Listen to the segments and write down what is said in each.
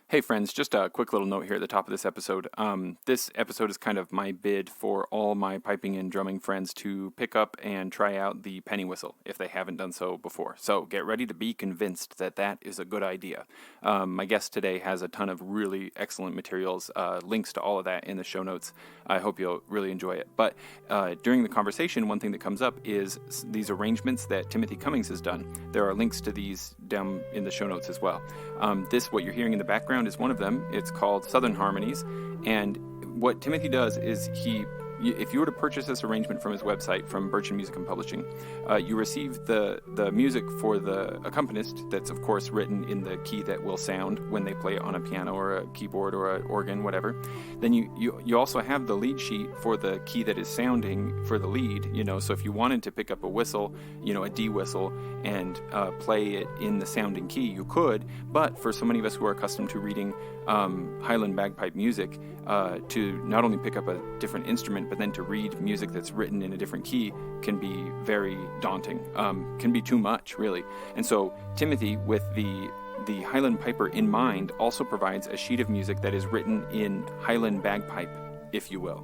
Hey friends, just a quick little note here at the top of this episode. This episode is kind of my bid for all my piping and drumming friends to pick up and try out the pennywhistle if they haven't done so before. So get ready to be convinced that that is a good idea. My guest today has a ton of really excellent materials, links to all of that in the show notes. I hope you'll really enjoy it. But during the conversation, one thing that comes up is these arrangements that Timothy Cummings has done. There are links to these down in the show notes as well. What you're hearing in the background is one of them. It's called Southern Harmonies, and what Timothy does is if you were to purchase this arrangement from his website, from Birchen Music and Publishing, you receive the music for the accompanist that's, of course, written in the key that will sound when they play it on a piano or a keyboard or an organ, whatever. Then you also have the lead sheet for the key that is sounding for the lead, so if you wanted to pick up a whistle, a D whistle, and play it in the sounding key, you could, but for so many of us who are accustomed to reading highland bagpipe music, to not only pick up a different instrument, but then to read music that's written in a different key can be very daunting, can be too much, really. And so Timothy, with the Highland Piper in mind, also provides a sheet of music that is written in Highland bagpipe, if you will.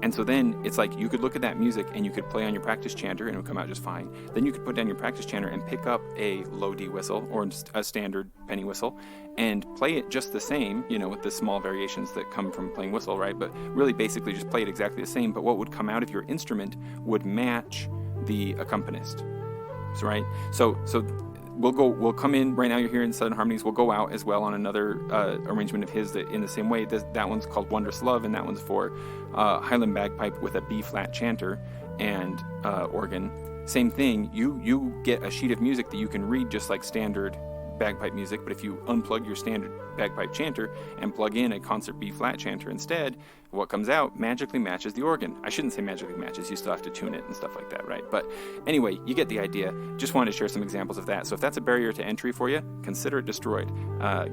And so then it's like you could look at that music and you could play on your practice chanter and it would come out just fine. Then you could put down your practice chanter and pick up a low D whistle or a standard penny whistle and play it just the same, with the small variations that come from playing whistle, right? But really basically just play it exactly the same. But what would come out of your instrument would match the accompanist. So, right? So we'll come in right now. You're hearing Southern Harmonies. We'll go out as well on another arrangement of his that in the same way. That one's called Wondrous Love, and that one's for Highland bagpipe with a B flat chanter and organ. Same thing. You get a sheet of music that you can read just like standard bagpipe music, but if you unplug your standard bagpipe chanter and plug in a concert B flat chanter instead, what comes out magically matches the organ. I shouldn't say magically matches, you still have to tune it and stuff like that, right? But anyway, you get the idea. Just wanted to share some examples of that. So if that's a barrier to entry for you, consider it destroyed.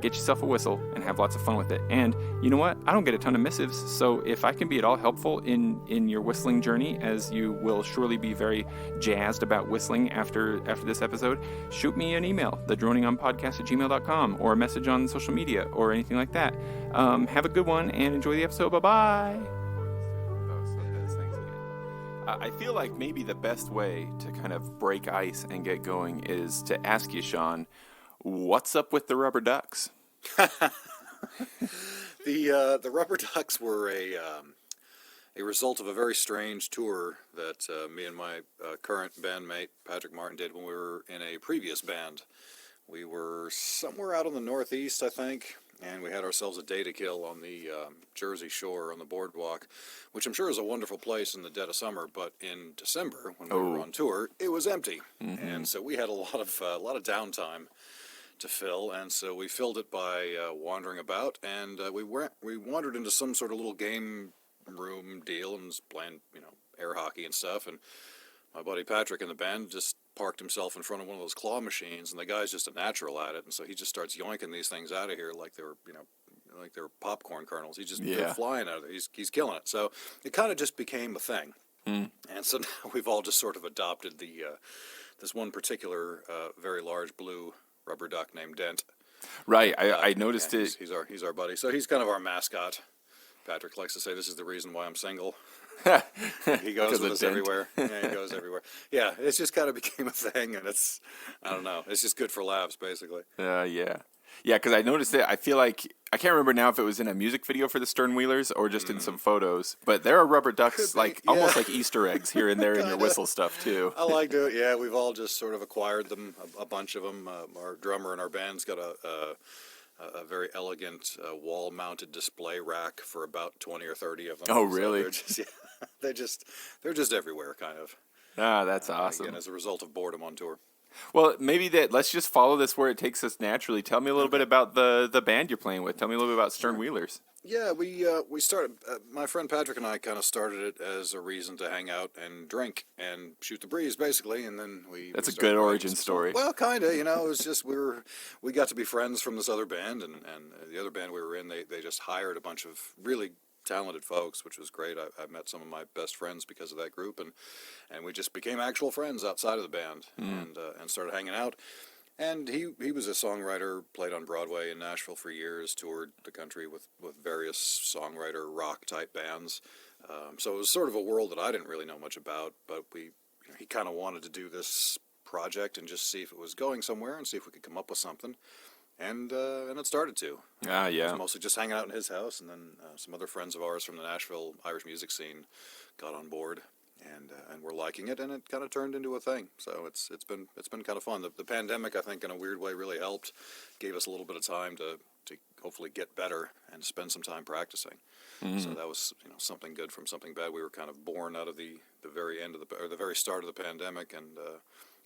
Get yourself a whistle and have lots of fun with it. And you know what? I don't get a ton of missives, so if I can be at all helpful in your whistling journey, as you will surely be very jazzed about whistling after this episode, shoot me an email, TheDroningOnPodcast@gmail.com, or a message on social media or anything like that. Have a good one and enjoy the episode. Bye-bye. I feel like maybe the best way to kind of break ice and get going is to ask you, Sean, what's up with the rubber ducks? The rubber ducks were a result of a very strange tour that me and my current bandmate Patrick Martin did when we were in a previous band. We were somewhere out on the Northeast, I think, and we had ourselves a day to kill on the Jersey Shore on the boardwalk, which I'm sure is a wonderful place in the dead of summer. But in December, when we were on tour, it was empty, and so we had a lot of downtime to fill, and so we filled it by wandering about, and we wandered into some sort of little game room deal and was playing air hockey and stuff, and my buddy Patrick in the band just parked himself in front of one of those claw machines, and the guy's just a natural at it, and so he just starts yoinking these things out of here like they were popcorn kernels. He just they're flying out of there. He's killing it. So it kind of just became a thing, and so now we've all just sort of adopted this one particular very large blue rubber duck named Dent. Right, I noticed it. He's our buddy. So he's kind of our mascot. Patrick likes to say this is the reason why I'm single. He goes with us everywhere. Yeah, he goes everywhere. Yeah, it just kind of became a thing, and I don't know, it's just good for laughs, basically. Yeah, because I noticed it. I feel like, I can't remember now if it was in a music video for the Sternwheelers or just in some photos, but there are rubber ducks, almost like Easter eggs here and there in your whistle stuff, too. I like to, yeah, we've all just sort of acquired them, a bunch of them. Our drummer in our band's got a very elegant wall-mounted display rack for about 20 or 30 of them. Oh, really? So they're just everywhere, kind of. Ah, that's awesome. Again, as a result of boredom on tour. Well, maybe let's just follow this where it takes us naturally. Tell me a little bit about the band you're playing with. Tell me a little bit about Sternwheelers. Yeah, we started. My friend Patrick and I kind of started it as a reason to hang out and drink and shoot the breeze, basically, and then That's a good origin story. Well, kind of. It was just we got to be friends from this other band, and the other band we were in, they just hired a bunch of really talented folks, which was great. I met some of my best friends because of that group, and we just became actual friends outside of the band, and started hanging out. And he was a songwriter, played on Broadway in Nashville for years, toured the country with various songwriter rock type bands. So it was sort of a world that I didn't really know much about, but he kind of wanted to do this project and just see if it was going somewhere and see if we could come up with something. And it started to. Ah, It yeah. was mostly just hanging out in his house, and then some other friends of ours from the Nashville Irish music scene got on board, and we're liking it, and it kind of turned into a thing. So it's been kind of fun. The pandemic, I think, in a weird way, really helped, gave us a little bit of time to hopefully get better and spend some time practicing. So that was something good from something bad. We were kind of born out of the very end of the very start of the pandemic, and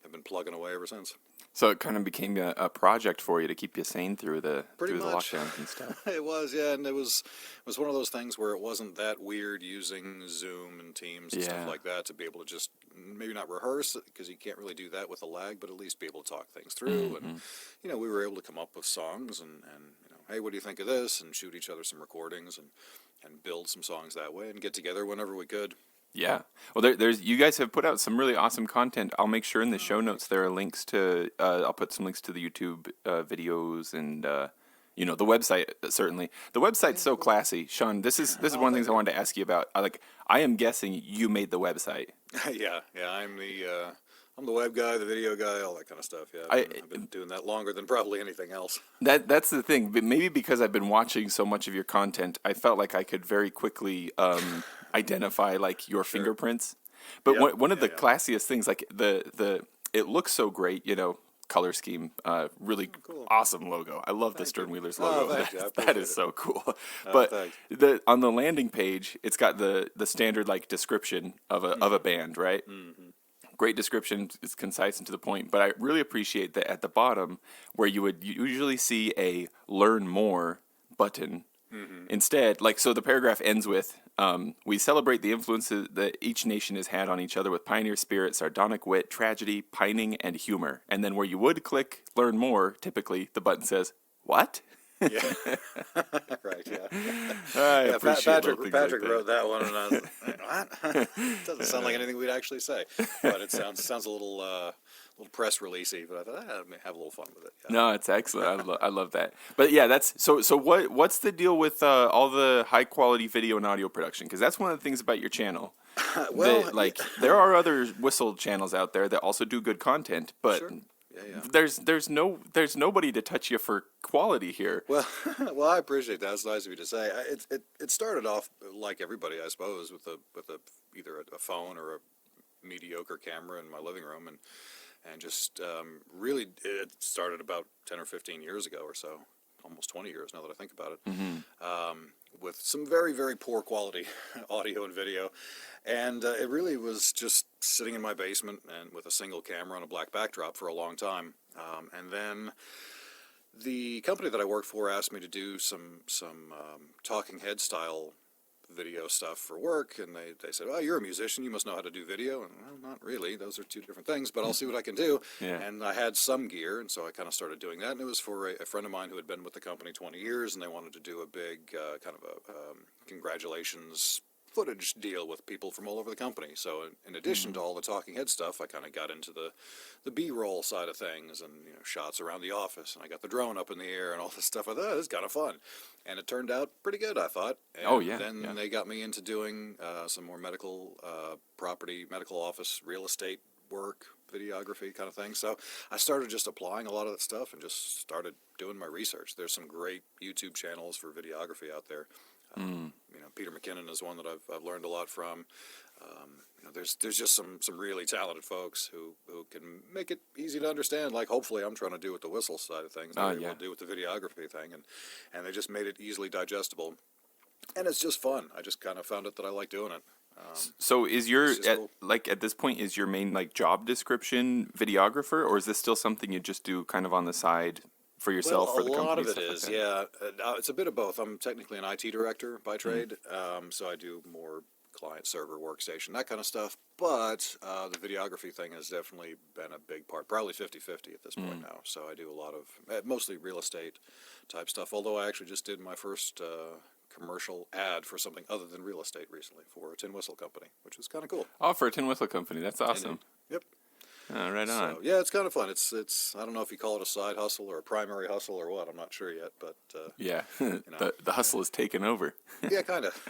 have been plugging away ever since. So it kind of became a project for you to keep you sane through the Pretty much. lockdowns and stuff. It was, yeah, and it was one of those things where it wasn't that weird using Zoom and Teams and Yeah. stuff like that to be able to just maybe not rehearse, because you can't really do that with a lag, but at least be able to talk things through. And we were able to come up with songs and hey, what do you think of this? And shoot each other some recordings and build some songs that way and get together whenever we could. Yeah. Well, there's you guys have put out some really awesome content. I'll make sure in the show notes there are links to. I'll put some links to the YouTube videos and the website. Certainly, the website's so classy. Sean, this is one of the things I wanted to ask you about. I am guessing you made the website. yeah. I'm the web guy, the video guy, all that kind of stuff. Yeah, I've been doing that longer than probably anything else. That's the thing. But maybe because I've been watching so much of your content, I felt like I could very quickly identify like your fingerprints. But Yep. one of the classiest things, like it looks so great, color scheme, really cool. awesome logo. I love the Stern Wheelers logo. Thank you. I That appreciate is it. so cool. But thanks. on the landing page, it's got the standard like description of a band, right? Mm-hmm. Great description. It's concise and to the point. But I really appreciate that at the bottom, where you would usually see a "Learn More" button. Instead, so the paragraph ends with, we celebrate the influences that each nation has had on each other with pioneer spirit, sardonic wit, tragedy, pining, and humor. And then where you would click learn more, typically the button says, what? Yeah, right. Yeah, I yeah. appreciate Patrick little things like that. wrote that one, and I was like, "What? Doesn't sound like anything we'd actually say." But it sounds a little press releasey. But I thought I'd have a little fun with it. Yeah. No, it's excellent. I love that. But yeah, that's so. What's the deal with all the high quality video and audio production? Because that's one of the things about your channel. Well, There are other whistle channels out there that also do good content, but Sure. Yeah. there's nobody to touch you for quality here. Well, well, I appreciate that. It's nice of you to say. It started off like everybody, I suppose, with either a phone or a mediocre camera in my living room, and just really it started about 10 or 15 years ago or so, almost 20 years now that I think about it. With some very, very poor quality audio and video. And it really was just sitting in my basement and with a single camera on a black backdrop for a long time. And then the company that I worked for asked me to do some talking head style video stuff for work, and they said, "Oh, you're a musician, you must know how to do video." And well, not really, those are two different things, but I'll see what I can do. Yeah. And I had some gear, and so I kind of started doing that, and it was for a friend of mine who had been with the company 20 years, and they wanted to do a big kind of a congratulations footage deal with people from all over the company. So in addition to all the talking head stuff, I kind of got into the B-roll side of things, and shots around the office, and I got the drone up in the air and all this stuff. I thought, this is kind of fun. And it turned out pretty good, I thought. And then they got me into doing some more medical property, medical office, real estate work, videography kind of thing. So I started just applying a lot of that stuff and just started doing my research. There's some great YouTube channels for videography out there. Peter McKinnon is one that I've learned a lot from. There's just some really talented folks who can make it easy to understand. Like hopefully I'm trying to do with the whistle side of things. They're able to do with the videography thing, and they just made it easily digestible. And it's just fun. I just kind of found it that I like doing it. So is your cool. at this point is your main job description videographer, or is this still something you just do kind of on the side for yourself, Well, for the company? a lot of it stuff like is, that? yeah. It's a bit of both. I'm technically an IT director by trade, so I do more client-server workstation, that kind of stuff. But the videography thing has definitely been a big part, probably 50-50 at this point now. So I do a lot of, mostly real estate type stuff, although I actually just did my first commercial ad for something other than real estate recently for a tinwhistle company, which was kind of cool. Oh, for a tinwhistle company. That's awesome. Yep. Right on. So yeah, it's kind of fun. It's I don't know if you call it a side hustle or a primary hustle or what. I'm not sure yet, but Yeah, you know, the hustle is taken over. yeah, kind of.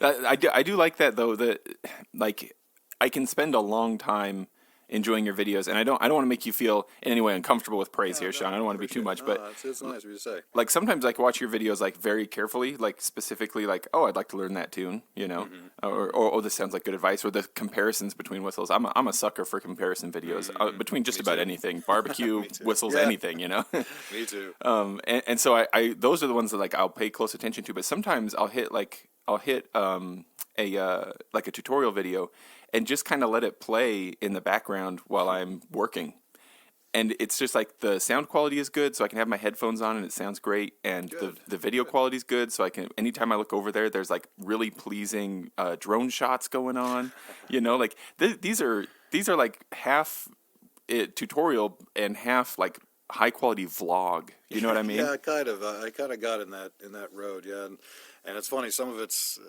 I do like that though, that like I can spend a long time enjoying your videos, and I don't want to make you feel in any way uncomfortable with praise No, here, Sean. I don't want to be too appreciate it. much, but No, it's nice of you to say. like sometimes I can watch your videos like very carefully, like specifically like, oh, I'd like to learn that tune, or oh, this sounds like good advice, or the comparisons between whistles. I'm a sucker for comparison videos between just Me about too. anything, barbecue, Me too. whistles, Yeah. anything, Me too. and so I those are the ones that like I'll pay close attention to, but sometimes I'll hit a like a tutorial video and just kind of let it play in the background while I'm working. And it's just like the sound quality is good, so I can have my headphones on and it sounds great. And Good. the video quality is good, so I can anytime I look over there, there's like really pleasing drone shots going on. Like these are like half tutorial and half like high quality vlog. You know what I mean? Yeah, kind of. I kind of got in that road. Yeah, and it's funny. Some of it's.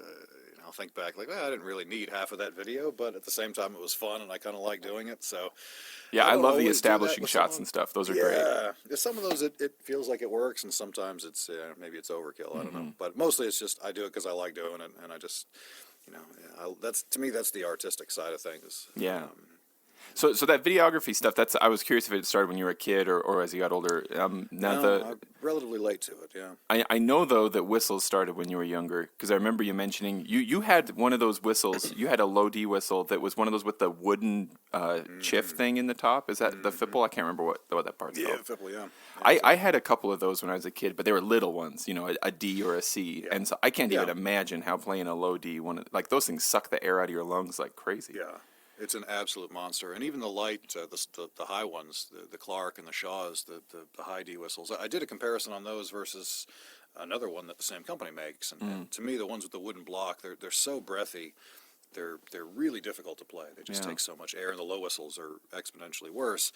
I'll think back like, well, I didn't really need half of that video, but at the same time, it was fun, and I kind of like doing it. So, Yeah, I don't love the always do that establishing with shots some and stuff. Those are of, great. yeah, some of those it feels like it works, and sometimes it's maybe it's overkill. I don't know, but mostly it's just I do it because I like doing it, and I just that's to me that's the artistic side of things. Yeah. So that videography stuff, I was curious if it started when you were a kid or as you got older. I'm relatively late to it. Yeah. I know though that whistles started when you were younger because I remember you mentioning you had one of those whistles. You had a low D whistle that was one of those with the wooden chiff thing in the top. Is that the fipple? I can't remember what that part's Yeah, called. Fipple, yeah. I had a couple of those when I was a kid, but they were little ones, a D or a C, and so I can't even imagine how playing a low D like those things suck the air out of your lungs like crazy. Yeah, it's an absolute monster, and even the light, the high ones, the Clark and the Shaws, the high D whistles. I did a comparison on those versus another one that the same company makes, and to me, the ones with the wooden block, they're so breathy. They're really difficult to play. They just take so much air, and the low whistles are exponentially worse.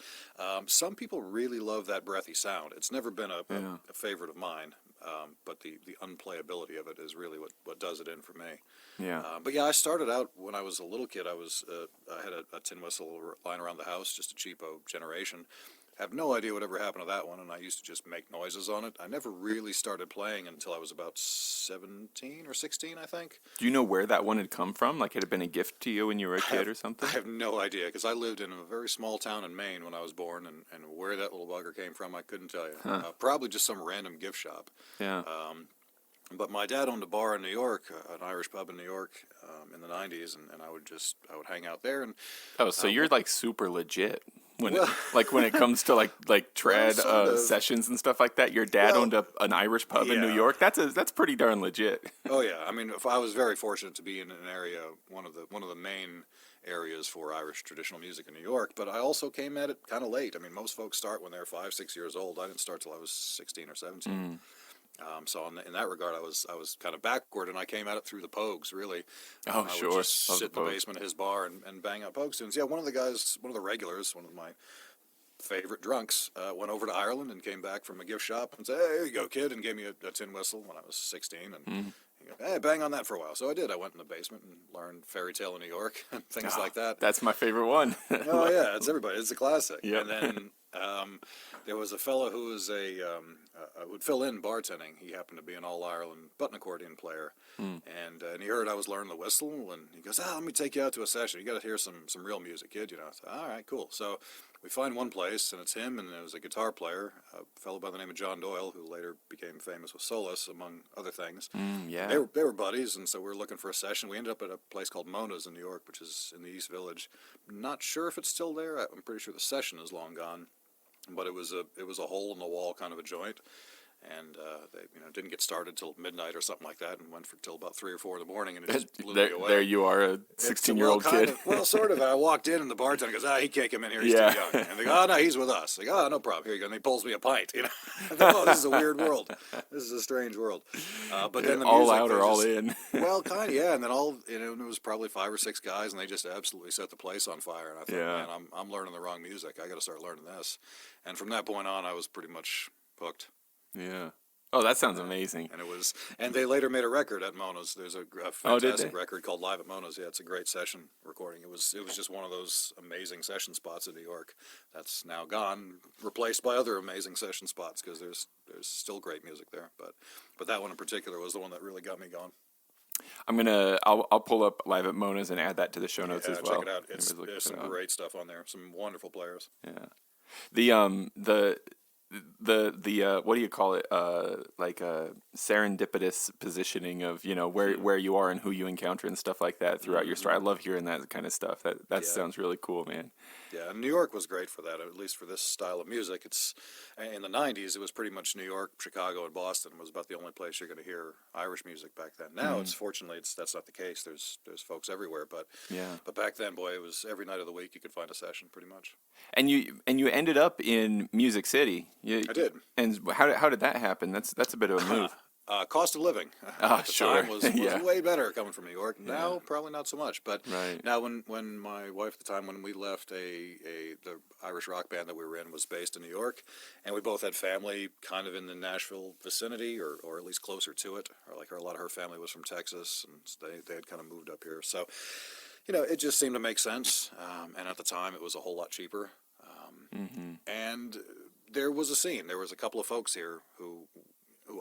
Some people really love that breathy sound. It's never been a favorite of mine, but the unplayability of it is really what does it in for me. Yeah. But yeah, I started out when I was a little kid. I had a tin whistle lying around the house, just a cheapo generation. I have no idea whatever happened to that one, and I used to just make noises on it. I never really started playing until I was about 17 or 16, I think. Do you know where that one had come from? Like, had it been a gift to you when you were a kid or something? I have no idea, because I lived in a very small town in Maine when I was born, and where that little bugger came from, I couldn't tell you. Probably just some random gift shop. Yeah. But my dad owned a bar in New York, an Irish pub in New York, in the 90s, and I would hang out there. And oh, so you're like super legit when it comes to like trad sessions and stuff like that. Your dad owned an Irish pub in New York. That's pretty darn legit. Oh yeah, I mean, if I was very fortunate to be in an area, one of the main areas for Irish traditional music in New York. But I also came at it kind of late. I mean, most folks start when they're 5, 6 years old. I didn't start till I was 16 or 17. So in that regard, I was kind of backward, and I came at it through the Pogues, really. Oh, I sure. would just sit in the basement of his bar and bang out Pogue tunes. Yeah, one of the regulars, one of my favorite drunks, went over to Ireland and came back from a gift shop and said, "Hey, here you go, kid," and gave me a tin whistle when I was 16. And he goes, "Hey, bang on that for a while." So I did. I went in the basement and learned Fairy Tale in New York and things like that. That's my favorite one. Oh yeah, it's everybody. It's a classic. Yep. And then there was a fellow who was would fill in bartending. He happened to be an all-Ireland button accordion player, and he heard I was learning the whistle, and he goes, let me take you out to a session. You got to hear some real music, kid. So, all right, cool. So we find one place, and it's him, and there was a guitar player, a fellow by the name of John Doyle, who later became famous with Solus, among other things. Yeah. They were buddies, and so we were looking for a session. We ended up at a place called Mona's in New York, which is in the East Village. Not sure if it's still there. I'm pretty sure the session is long gone. But it was a hole in the wall kind of a joint, and they didn't get started till midnight or something like that, and went till about 3 or 4 in the morning, and it just blew me away. There you are, a 16-year-old kid. Sort of. I walked in, and the bartender goes, he can't come in here. He's too young. And they go, no, he's with us. They go, no problem. Here you go. And he pulls me a pint. I go, this is a weird world. This is a strange world. But then the all music, out or all in. Well, kind of, yeah. And then it was probably 5 or 6 guys, and they just absolutely set the place on fire. And I thought, man, I'm learning the wrong music. I got to start learning this. And from that point on, I was pretty much hooked. Yeah. Oh, that sounds amazing. And they later made a record at Mona's. There's a Oh, did fantastic they? record called Live at Mona's. Yeah, it's a great session recording. It was just one of those amazing session spots in New York that's now gone, replaced by other amazing session spots because there's still great music there. But that one in particular was the one that really got me going. I'll pull up Live at Mona's and add that to the show notes as well. Check it out. Maybe look There's it some up. great stuff on there. Some wonderful players. Yeah. The what do you call it? Like a serendipitous positioning of, where you are and who you encounter and stuff like that throughout your story. I love hearing that kind of stuff. That Yeah. sounds really cool, man. Yeah, and New York was great for that, at least for this style of music. It's in the '90s. It was pretty much New York, Chicago, and Boston was about the only place you're going to hear Irish music back then. Now, that's not the case. There's folks everywhere, but Yeah. but back then, boy, it was every night of the week you could find a session, pretty much. And you ended up in Music City. I did. And how did that happen? That's a bit of a move. Cost of living Ah, at the sure. time was Yeah. way better coming from New York. Now, probably not so much. But Right. now, when my wife at the time, when we left, the Irish rock band that we were in was based in New York, and we both had family kind of in the Nashville vicinity, or at least closer to it. Or a lot of her family was from Texas, and they had kind of moved up here. So, it just seemed to make sense. And at the time, it was a whole lot cheaper. And there was a scene. There was a couple of folks here who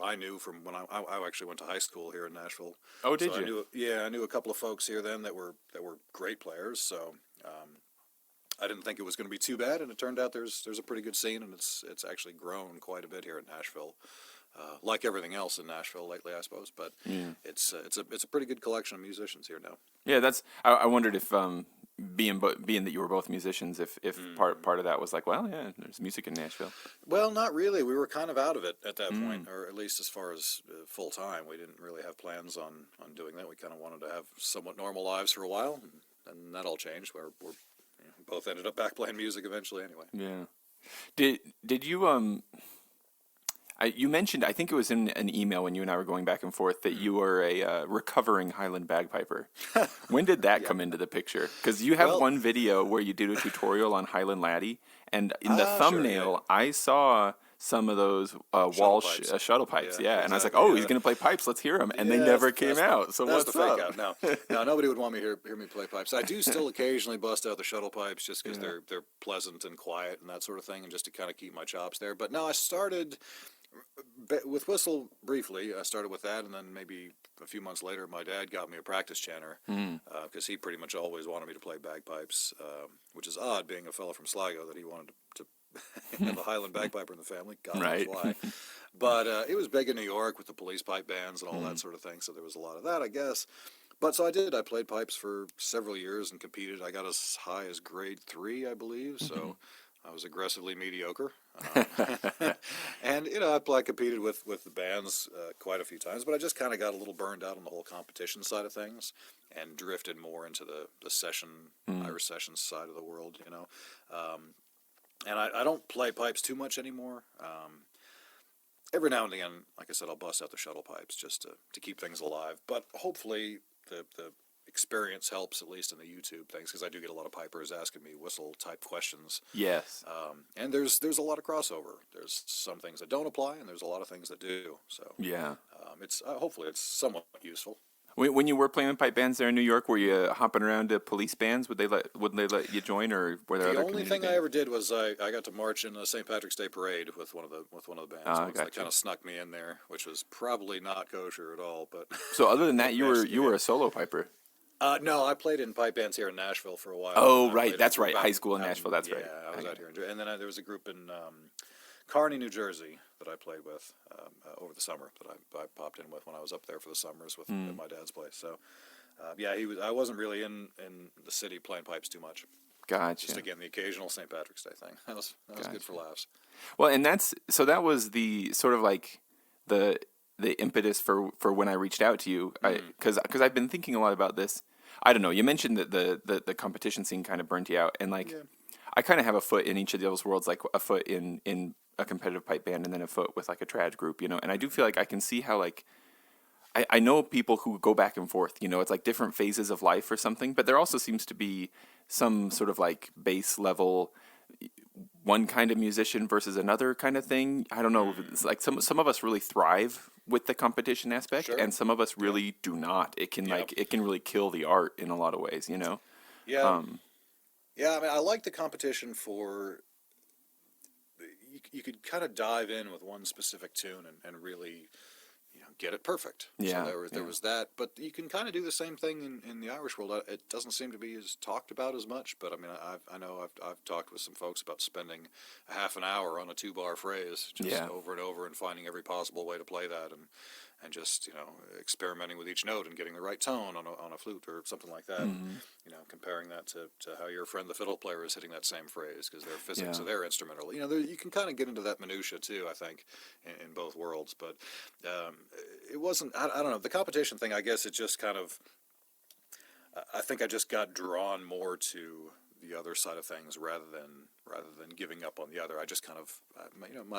I knew from when I actually went to high school here in Nashville. Oh, did So you? I knew a couple of folks here then that were great players. So I didn't think it was going to be too bad, and it turned out there's a pretty good scene, and it's actually grown quite a bit here in Nashville. Like everything else in Nashville lately, I suppose, but it's a pretty good collection of musicians here now. Yeah, I wondered if being that you were both musicians, if part of that was like, well, yeah, there's music in Nashville. Well, not really. We were kind of out of it at that point, or at least as far as full time. We didn't really have plans on doing that. We kind of wanted to have somewhat normal lives for a while, and that all changed. We're both ended up back playing music eventually, anyway. Yeah. Did you you mentioned, I think it was in an email when you and I were going back and forth, that you were a recovering highland bagpiper. When did that come into the picture? Because you have one video where you did a tutorial on Highland Laddie, and in the thumbnail, sure, yeah. I saw some of those Walsh pipes. shuttle pipes. Yeah, Yeah, and I was like, exactly, oh, he's going to play pipes. Let's hear him. And they Yeah, never that's- came that's out. So That's what's the fake up? out. No, nobody would want me hear me play pipes. I do still occasionally bust out the shuttle pipes just because they're pleasant and quiet and that sort of thing, and just to kind of keep my chops there. But no, I started with whistle briefly. I started with that, and then maybe a few months later, my dad got me a practice chanter because he pretty much always wanted me to play bagpipes, which is odd, being a fellow from Sligo, that he wanted to have a Highland bagpiper in the family. God knows why. But it was big in New York with the police pipe bands and all that sort of thing, so there was a lot of that, I guess. But so I did. I played pipes for several years and competed. I got as high as grade 3, I believe, so I was aggressively mediocre. And, I competed with the bands quite a few times, but I just kind of got a little burned out on the whole competition side of things and drifted more into the session, Irish sessions side of the world, And I don't play pipes too much anymore. Every now and again, like I said, I'll bust out the shuttle pipes just to keep things alive. But hopefully the experience helps, at least in the YouTube things, because I do get a lot of pipers asking me whistle-type questions. Yes. And there's a lot of crossover. There's some things that don't apply, and there's a lot of things that do. So Yeah. it's hopefully it's somewhat useful. When you were playing with pipe bands there in New York, were you hopping around to police bands? Wouldn't they let you join, or were there The other only community thing I bands? ever did was I got to march in a St. Patrick's Day parade with one of the bands. Ah, Once. They gotcha. kind of snuck me in there, which was probably not kosher at all. But So other than that, you were Investigated. a solo piper. no, I played in pipe bands here in Nashville for a while. Oh, I right, played that's a group right, high school in out Nashville, that's right. Yeah, I was Okay. out here, and then there was a group in Kearney, New Jersey, that I played with over the summer that I popped in with when I was up there for the summers with at my dad's place. So, I wasn't really in the city playing pipes too much. Gotcha. Just again the occasional St. Patrick's Day thing. That was good for laughs. Well, and that was the sort of like the impetus for when I reached out to you, because I've been thinking a lot about this. I don't know. You mentioned that the competition scene kind of burnt you out, and like I kind of have a foot in each of those worlds, like a foot in a competitive pipe band, and then a foot with like a trad group, And I do feel like I can see how like I know people who go back and forth. It's like different phases of life or something, but there also seems to be some sort of like base level one kind of musician versus another kind of thing. I don't know. It's like some of us really thrive with the competition aspect, Sure. and some of us really do not. It can it can really kill the art in a lot of ways, you know. Yeah. Yeah, I mean, I like the competition for you could kind of dive in with one specific tune and really, get it perfect. Yeah, So there was that, but you can kind of do the same thing in the Irish world. It doesn't seem to be as talked about as much, but I mean, I know I've talked with some folks about spending a half an hour on a 2-bar phrase, just over and over, and finding every possible way to play that, and just experimenting with each note and getting the right tone on a flute or something like that. And, comparing that to how your friend the fiddle player is hitting that same phrase because their physics of their instrument are, you can kind of get into that minutia too, I think, in both worlds. But it wasn't, I don't know, the competition thing, I guess it just kind of, I think I just got drawn more to the other side of things rather than giving up on the other. I just kind of,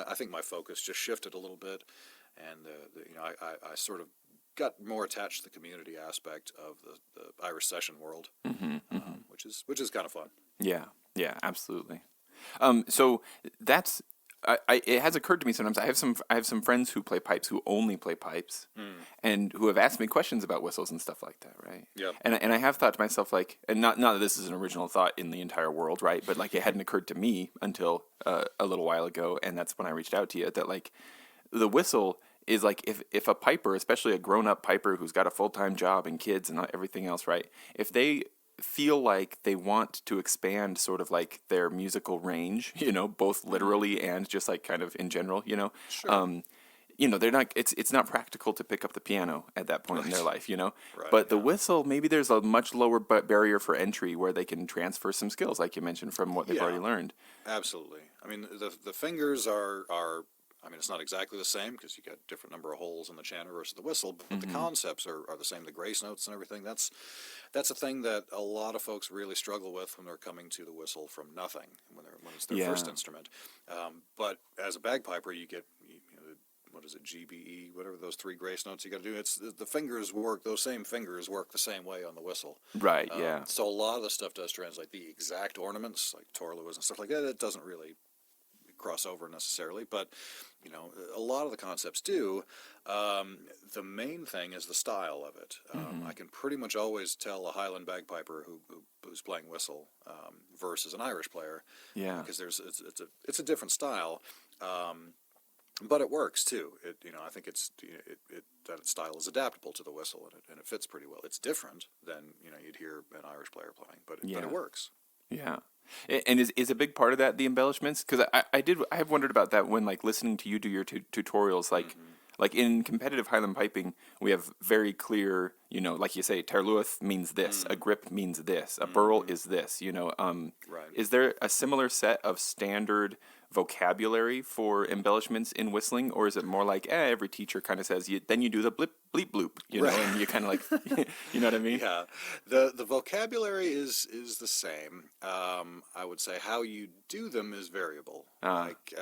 I think my focus just shifted a little bit, and I sort of got more attached to the community aspect of the Irish session world, which is kind of fun. Yeah, yeah, absolutely. So that's it has occurred to me sometimes. I have some friends who play pipes who only play pipes, and who have asked me questions about whistles and stuff like that, right? Yeah. And I have thought to myself, like, and not that this is an original thought in the entire world, right? But like it hadn't occurred to me until a little while ago, and that's when I reached out to you. That like the whistle is like if a piper, especially a grown up piper who's got a full-time job and kids and everything else, right? If they feel like they want to expand sort of like their musical range, both literally and just like kind of in general, Sure. they're not, it's not practical to pick up the piano at that point in their life, Right, but the whistle, maybe there's a much lower barrier for entry where they can transfer some skills, like you mentioned, from what they've already learned. Absolutely. I mean, the fingers are I mean, it's not exactly the same because you got different number of holes in the chanter versus the whistle, but the concepts are the same. The grace notes and everything. That's a thing that a lot of folks really struggle with when they're coming to the whistle from nothing, when it's their first instrument. But as a bagpiper, you get what is it, GBE, whatever those 3 grace notes you got to do. It's the fingers work. Those same fingers work the same way on the whistle. Right. Yeah. So a lot of the stuff does translate. The exact ornaments like torluas and stuff like that, it doesn't really cross over necessarily, but a lot of the concepts do. The main thing is the style of it. I can pretty much always tell a highland bagpiper who's playing whistle versus an Irish player, because it's a different style, but it works too. I think that style is adaptable to the whistle, and it fits pretty well. It's different than you'd hear an Irish player playing, but it works. Yeah. And is a big part of that the embellishments? Because I have wondered about that when like listening to you do your tutorials. Like in competitive Highland piping, we have very clear, like you say, terluath means this, a grip means this, a burl is this. Right. Is there a similar set of standard vocabulary for embellishments in whistling, or is it more like every teacher kind of says then you do the blip bleep bloop, and you kind of like you know what I mean? Yeah, the vocabulary is the same. I would say how you do them is variable. Like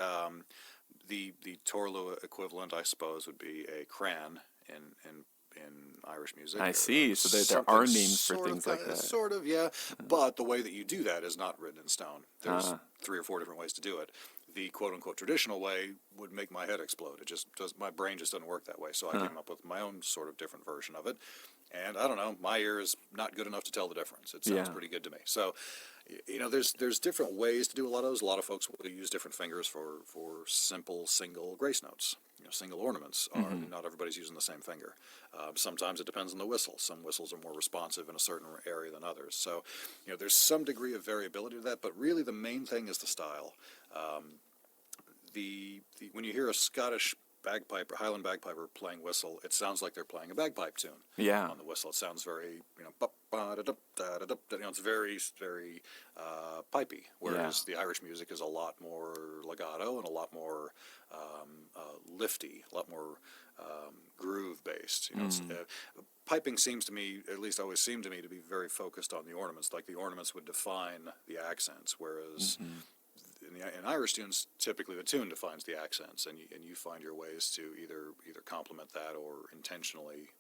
the Torlu equivalent, I suppose, would be a cran in Irish music. I see. So there are names for things like that. Sort of, yeah. But the way that you do that is not written in stone. There's 3 or 4 different ways to do it. The quote-unquote traditional way would make my head explode. It just does. My brain just doesn't work that way. So I came up with my own sort of different version of it. And I don't know, my ear is not good enough to tell the difference. It sounds pretty good to me. So, there's different ways to do a lot of those. A lot of folks will use different fingers for simple single grace notes. Single ornaments are not everybody's using the same finger. Sometimes it depends on the whistle. Some whistles are more responsive in a certain area than others. So, there's some degree of variability to that. But really, the main thing is the style. When you hear a Scottish bagpiper, Highland bagpiper playing whistle, it sounds like they're playing a bagpipe tune. Yeah. On the whistle, it sounds very, it's very, very pipey. Whereas the Irish music is a lot more legato and a lot more lifty, a lot more groove based. Piping seems to me, at least always seemed to me, to be very focused on the ornaments. Like the ornaments would define the accents, whereas in Irish tunes, typically the tune defines the accents, and you find your ways to either complement that or intentionally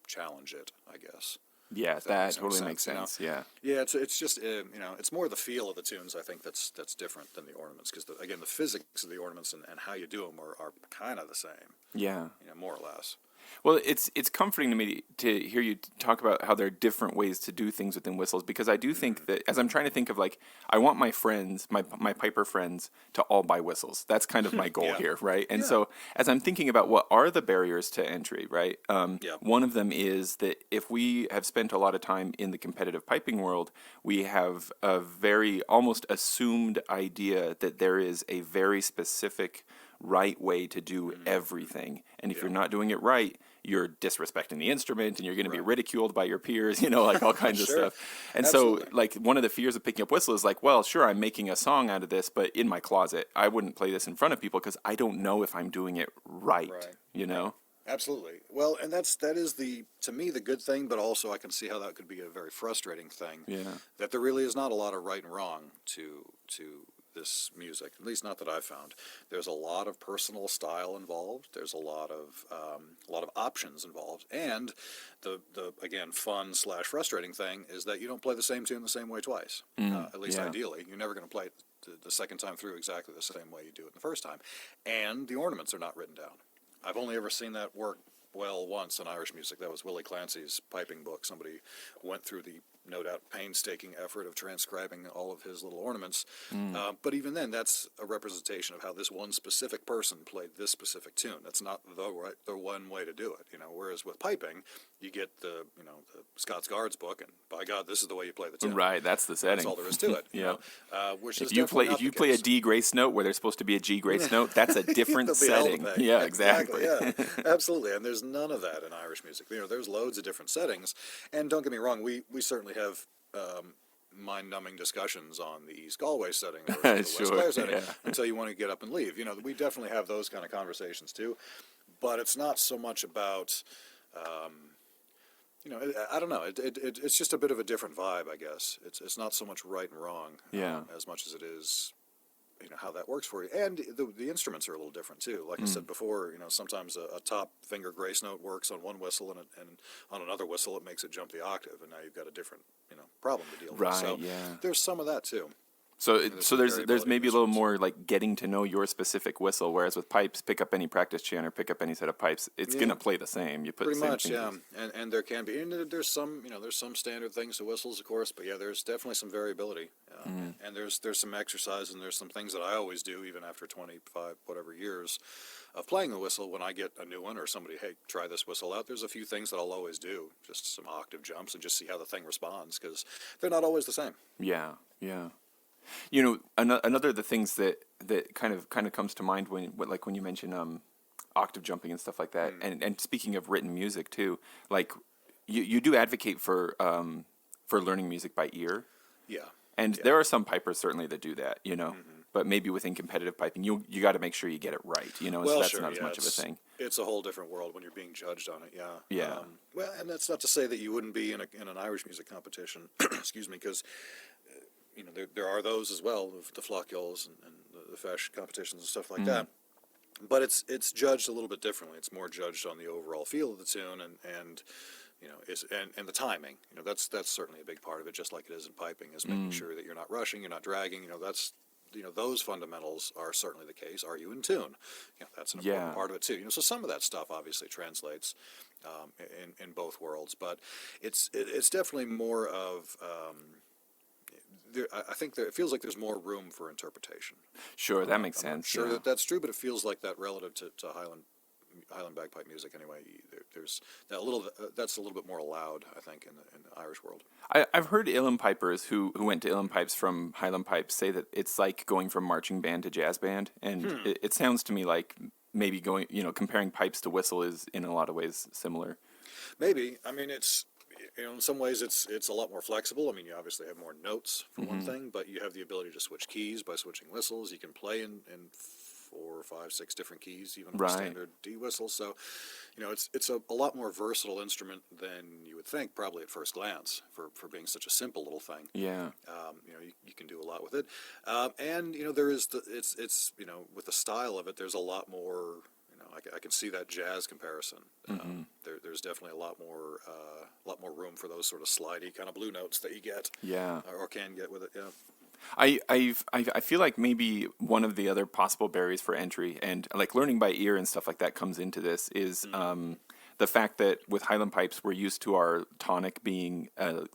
challenge it, I guess. Yeah, If that makes any totally makes sense, sense. Yeah. Yeah, it's just it's more the feel of the tunes I think that's different than the ornaments because again the physics of the ornaments and how you do them are kind of the same. Yeah. More or less. Well, it's comforting to me to hear you talk about how there are different ways to do things within whistles because I do think that as I'm trying to think of like I want my friends, my piper friends, to all buy whistles. That's kind of my goal Yeah. here, right? And Yeah. so as I'm thinking about what are the barriers to entry, right? Yeah. One of them is that if we have spent a lot of time in the competitive piping world, we have a very almost assumed idea that there is a very specific right way to do everything. And if Yeah. you're not doing it right, you're disrespecting the instrument and you're going to be Right. ridiculed by your peers, like all kinds of Sure. stuff. And Absolutely. so, like, one of the fears of picking up whistle is like, well, sure, I'm making a song out of this, but in my closet, I wouldn't play this in front of people because I don't know if I'm doing it right, Right. Absolutely. Well, and that is to me the good thing, but also I can see how that could be a very frustrating thing. Yeah. That there really is not a lot of right and wrong to this music, at least not that I've found. There's a lot of personal style involved. There's a lot of options involved, and the again fun / frustrating thing is that you don't play the same tune the same way twice. At least yeah. ideally, you're never going to play it the second time through exactly the same way you do it the first time, and the ornaments are not written down. I've only ever seen that work well once in Irish music. That was Willie Clancy's piping book. Somebody went through the no doubt painstaking effort of transcribing all of his little ornaments. But even then, that's a representation of how this one specific person played this specific tune. That's not the one way to do it. Whereas with piping, you get the Scots Guards book, and by God, this is the way you play the tune. Right, that's the setting. That's all there is to it. Yeah. Which If is you play definitely not if you the play a case. D grace note where there's supposed to be a G grace note, that's a different There'll be hell to setting. pay. Yeah, exactly. Yeah, absolutely. And there's none of that in Irish music. There's loads of different settings. And don't get me wrong, we certainly have mind-numbing discussions on the East Galway setting versus the West Sure, Clare setting yeah. until you want to get up and leave. We definitely have those kind of conversations too. But it's not so much about, I don't know. It's just a bit of a different vibe, I guess. It's not so much right and wrong as much as it is how that works for you, and the instruments are a little different too. Like I said before, sometimes a top finger grace note works on one whistle, and on another whistle it makes it jump the octave, and now you've got a different problem to deal with. Right. So yeah. there's some of that too. So there's variability maybe a in little instruments. more like getting to know your specific whistle, whereas with pipes, pick up any practice chanter, pick up any set of pipes, it's Yeah. gonna play the same. You put Pretty the same much, yeah. fingers. And there can be, and there's some standard things to whistles, of course, but yeah, there's definitely some variability. And there's some exercise, and there's some things that I always do, even after 25 whatever years of playing the whistle. When I get a new one or somebody, hey, try this whistle out, there's a few things that I'll always do, just some octave jumps, and just see how the thing responds, because they're not always the same. Yeah, yeah. Another of the things that kind of comes to mind when you mention octave jumping and stuff like that, and speaking of written music too, like you do advocate for learning music by ear, and there are some pipers certainly that do that, but maybe within competitive piping, you got to make sure you get it right, and Well, so that's sure, not as much of a thing. It's a whole different world when you're being judged on it, yeah. Yeah. Well, and that's not to say that you wouldn't be in an Irish music competition, excuse me, because there are those as well, the Flockules and the Fesh competitions and stuff like that. But it's judged a little bit differently. It's more judged on the overall feel of the tune and the timing. That's certainly a big part of it, just like it is in piping, is making sure that you're not rushing, you're not dragging. That's those fundamentals are certainly the case. Are you in tune? That's an important part of it too. So some of that stuff obviously translates in both worlds, but it's definitely more of I think it feels like there's more room for interpretation. Sure, that makes I'm not sense. sure yeah. that's true, but it feels like that relative to Highland bagpipe music anyway. There's that's a little bit more allowed, I think, in the Irish world. I've heard uilleann pipers who went to uilleann pipes from Highland pipes say that it's like going from marching band to jazz band, and it sounds to me like maybe comparing pipes to whistle is in a lot of ways similar. Maybe. I mean, it's in some ways it's a lot more flexible. I mean, you obviously have more notes for one thing, but you have the ability to switch keys by switching whistles. You can play in 4, 5, 6 different keys, even on a standard D whistle. So, it's a lot more versatile instrument than you would think, probably at first glance, for being such a simple little thing. Yeah. You can do a lot with it, and there is it's with the style of it. There's a lot more I can see that jazz comparison. There's definitely a lot more room for those sort of slidey kind of blue notes that you get, Yeah. or can get with it. Yeah. I feel like maybe one of the other possible barriers for entry and like learning by ear and stuff like that comes into this is the fact that with Highland pipes we're used to our tonic being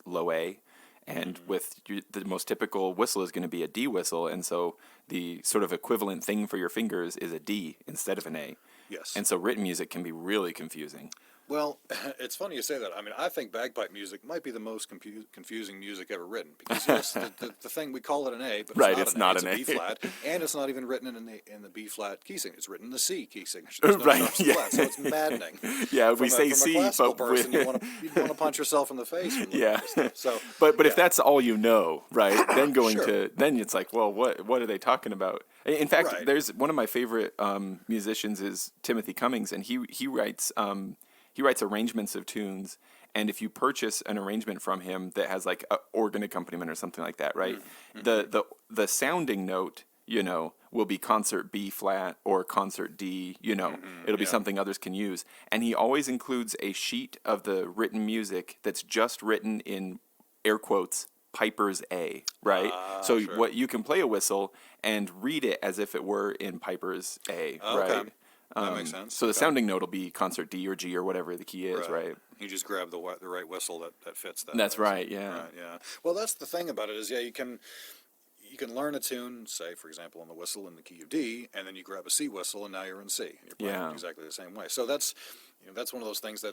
low A, and with the most typical whistle is going to be a D whistle, and so the sort of equivalent thing for your fingers is a D instead of an A. Yes. And so written music can be really confusing. Well, it's funny you say that. I mean, I think bagpipe music might be the most confusing music ever written, because yes, the thing, we call it an A, but Right, it's not an A. It's a B flat, and it's not even written in the B flat key signature. It's written in the C key signature. There's no Right, sharps and yeah. flats, so it's maddening. Yeah, we say from C, a classical but person, you'd want to punch yourself in the face. From Yeah. So, But yeah. if that's all you know, right? Then going Sure. to then it's like, well, what are they talking about? In fact, Right. there's one of my favorite musicians is Timothy Cummings, and he writes arrangements of tunes. And if you purchase an arrangement from him that has like an organ accompaniment or something like that, right? The sounding note, will be concert B flat or concert D. It'll be yeah. something others can use. And he always includes a sheet of the written music that's just written in air quotes Piper's A, right? So Sure. what you can play a whistle and read it as if it were in Piper's A, Okay. right? That makes sense. So the Okay. sounding note will be concert D or G or whatever the key is, right? You just grab the right whistle that fits that. That's way. right, yeah. Right, yeah. Well, that's the thing about it is, you can learn a tune, say, for example, on the whistle in the key of D, and then you grab a C whistle, and now you're in C, and you're playing Yeah. exactly the same way. So that's one of those things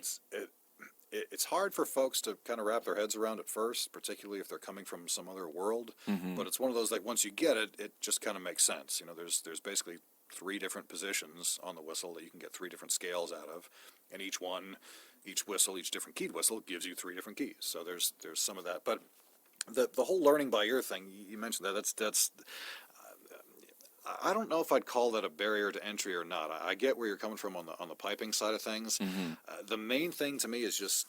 it's hard for folks to kind of wrap their heads around at first, particularly if they're coming from some other world. But it's one of those, like, once you get it, it just kind of makes sense. There's basically 3 different positions on the whistle that you can get 3 different scales out of, and each whistle, each different keyed whistle gives you 3 different keys. So there's some of that, but the whole learning by ear thing, you mentioned that's I don't know if I'd call that a barrier to entry or not. I get where you're coming from on the piping side of things. The main thing to me is just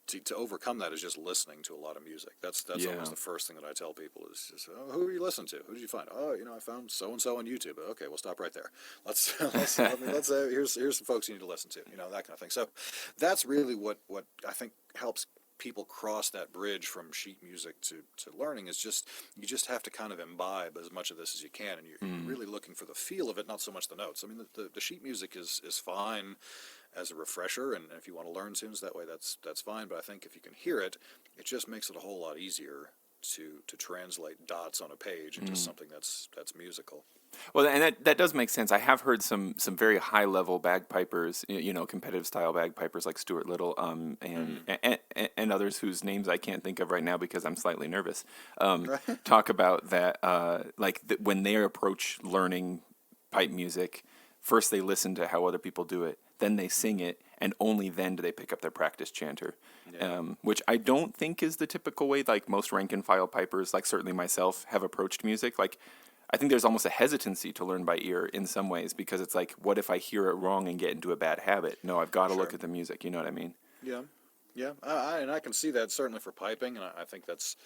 to overcome that is just listening to a lot of music. That's Yeah. always the first thing that I tell people is just, who are you listening to? Who did you find? Oh, I found so and so on YouTube. Okay, we'll stop right there. Here's some folks you need to listen to. That kind of thing. So that's really what I think helps people cross that bridge from sheet music to learning is you just have to kind of imbibe as much of this as you can, and you're really looking for the feel of it, not so much the notes. I mean, the sheet music is fine as a refresher, and if you want to learn tunes that way, that's fine. But I think if you can hear it, it just makes it a whole lot easier to translate dots on a page into something that's musical. Well, and that does make sense. I have heard some very high level bagpipers, competitive style bagpipers like Stuart Little, and others whose names I can't think of right now because I'm slightly nervous. Talk about that, when they approach learning pipe music, first they listen to how other people do it, then they sing it, and only then do they pick up their practice chanter, which I don't think is the typical way. Like most rank and file pipers, like certainly myself, have approached music. Like I think there's almost a hesitancy to learn by ear in some ways because it's like, what if I hear it wrong and get into a bad habit? No, I've got to look at the music. You know what I mean? Yeah. And I can see that certainly for piping, and I think that's,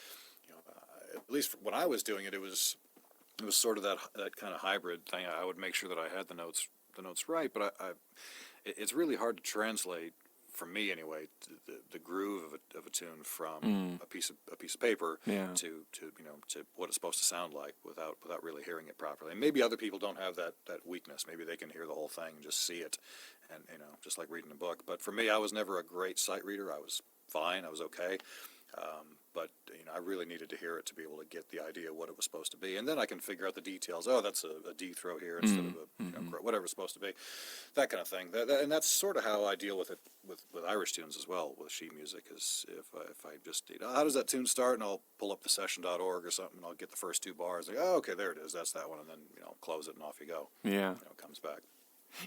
at least when I was doing it, it was sort of that kind of hybrid thing. I would make sure that I had the notes right, but it's really hard to translate, for me anyway, the groove of a tune from a piece of paper to what it's supposed to sound like without really hearing it properly. And maybe other people don't have that weakness. Maybe they can hear the whole thing and just see it, and just like reading a book. But for me, I was never a great sight reader. I was fine. I was okay. But I really needed to hear it to be able to get the idea of what it was supposed to be, and then I can figure out the details. Oh, that's a D throw here instead of a whatever it's supposed to be, that kind of thing. And that's sort of how I deal with it with Irish tunes as well. With sheet music, is if I just how does that tune start, and I'll pull up the session.org or something, and I'll get the first 2 bars. Like, oh, okay, there it is. That's that one, and then close it and off you go. Yeah. It comes back.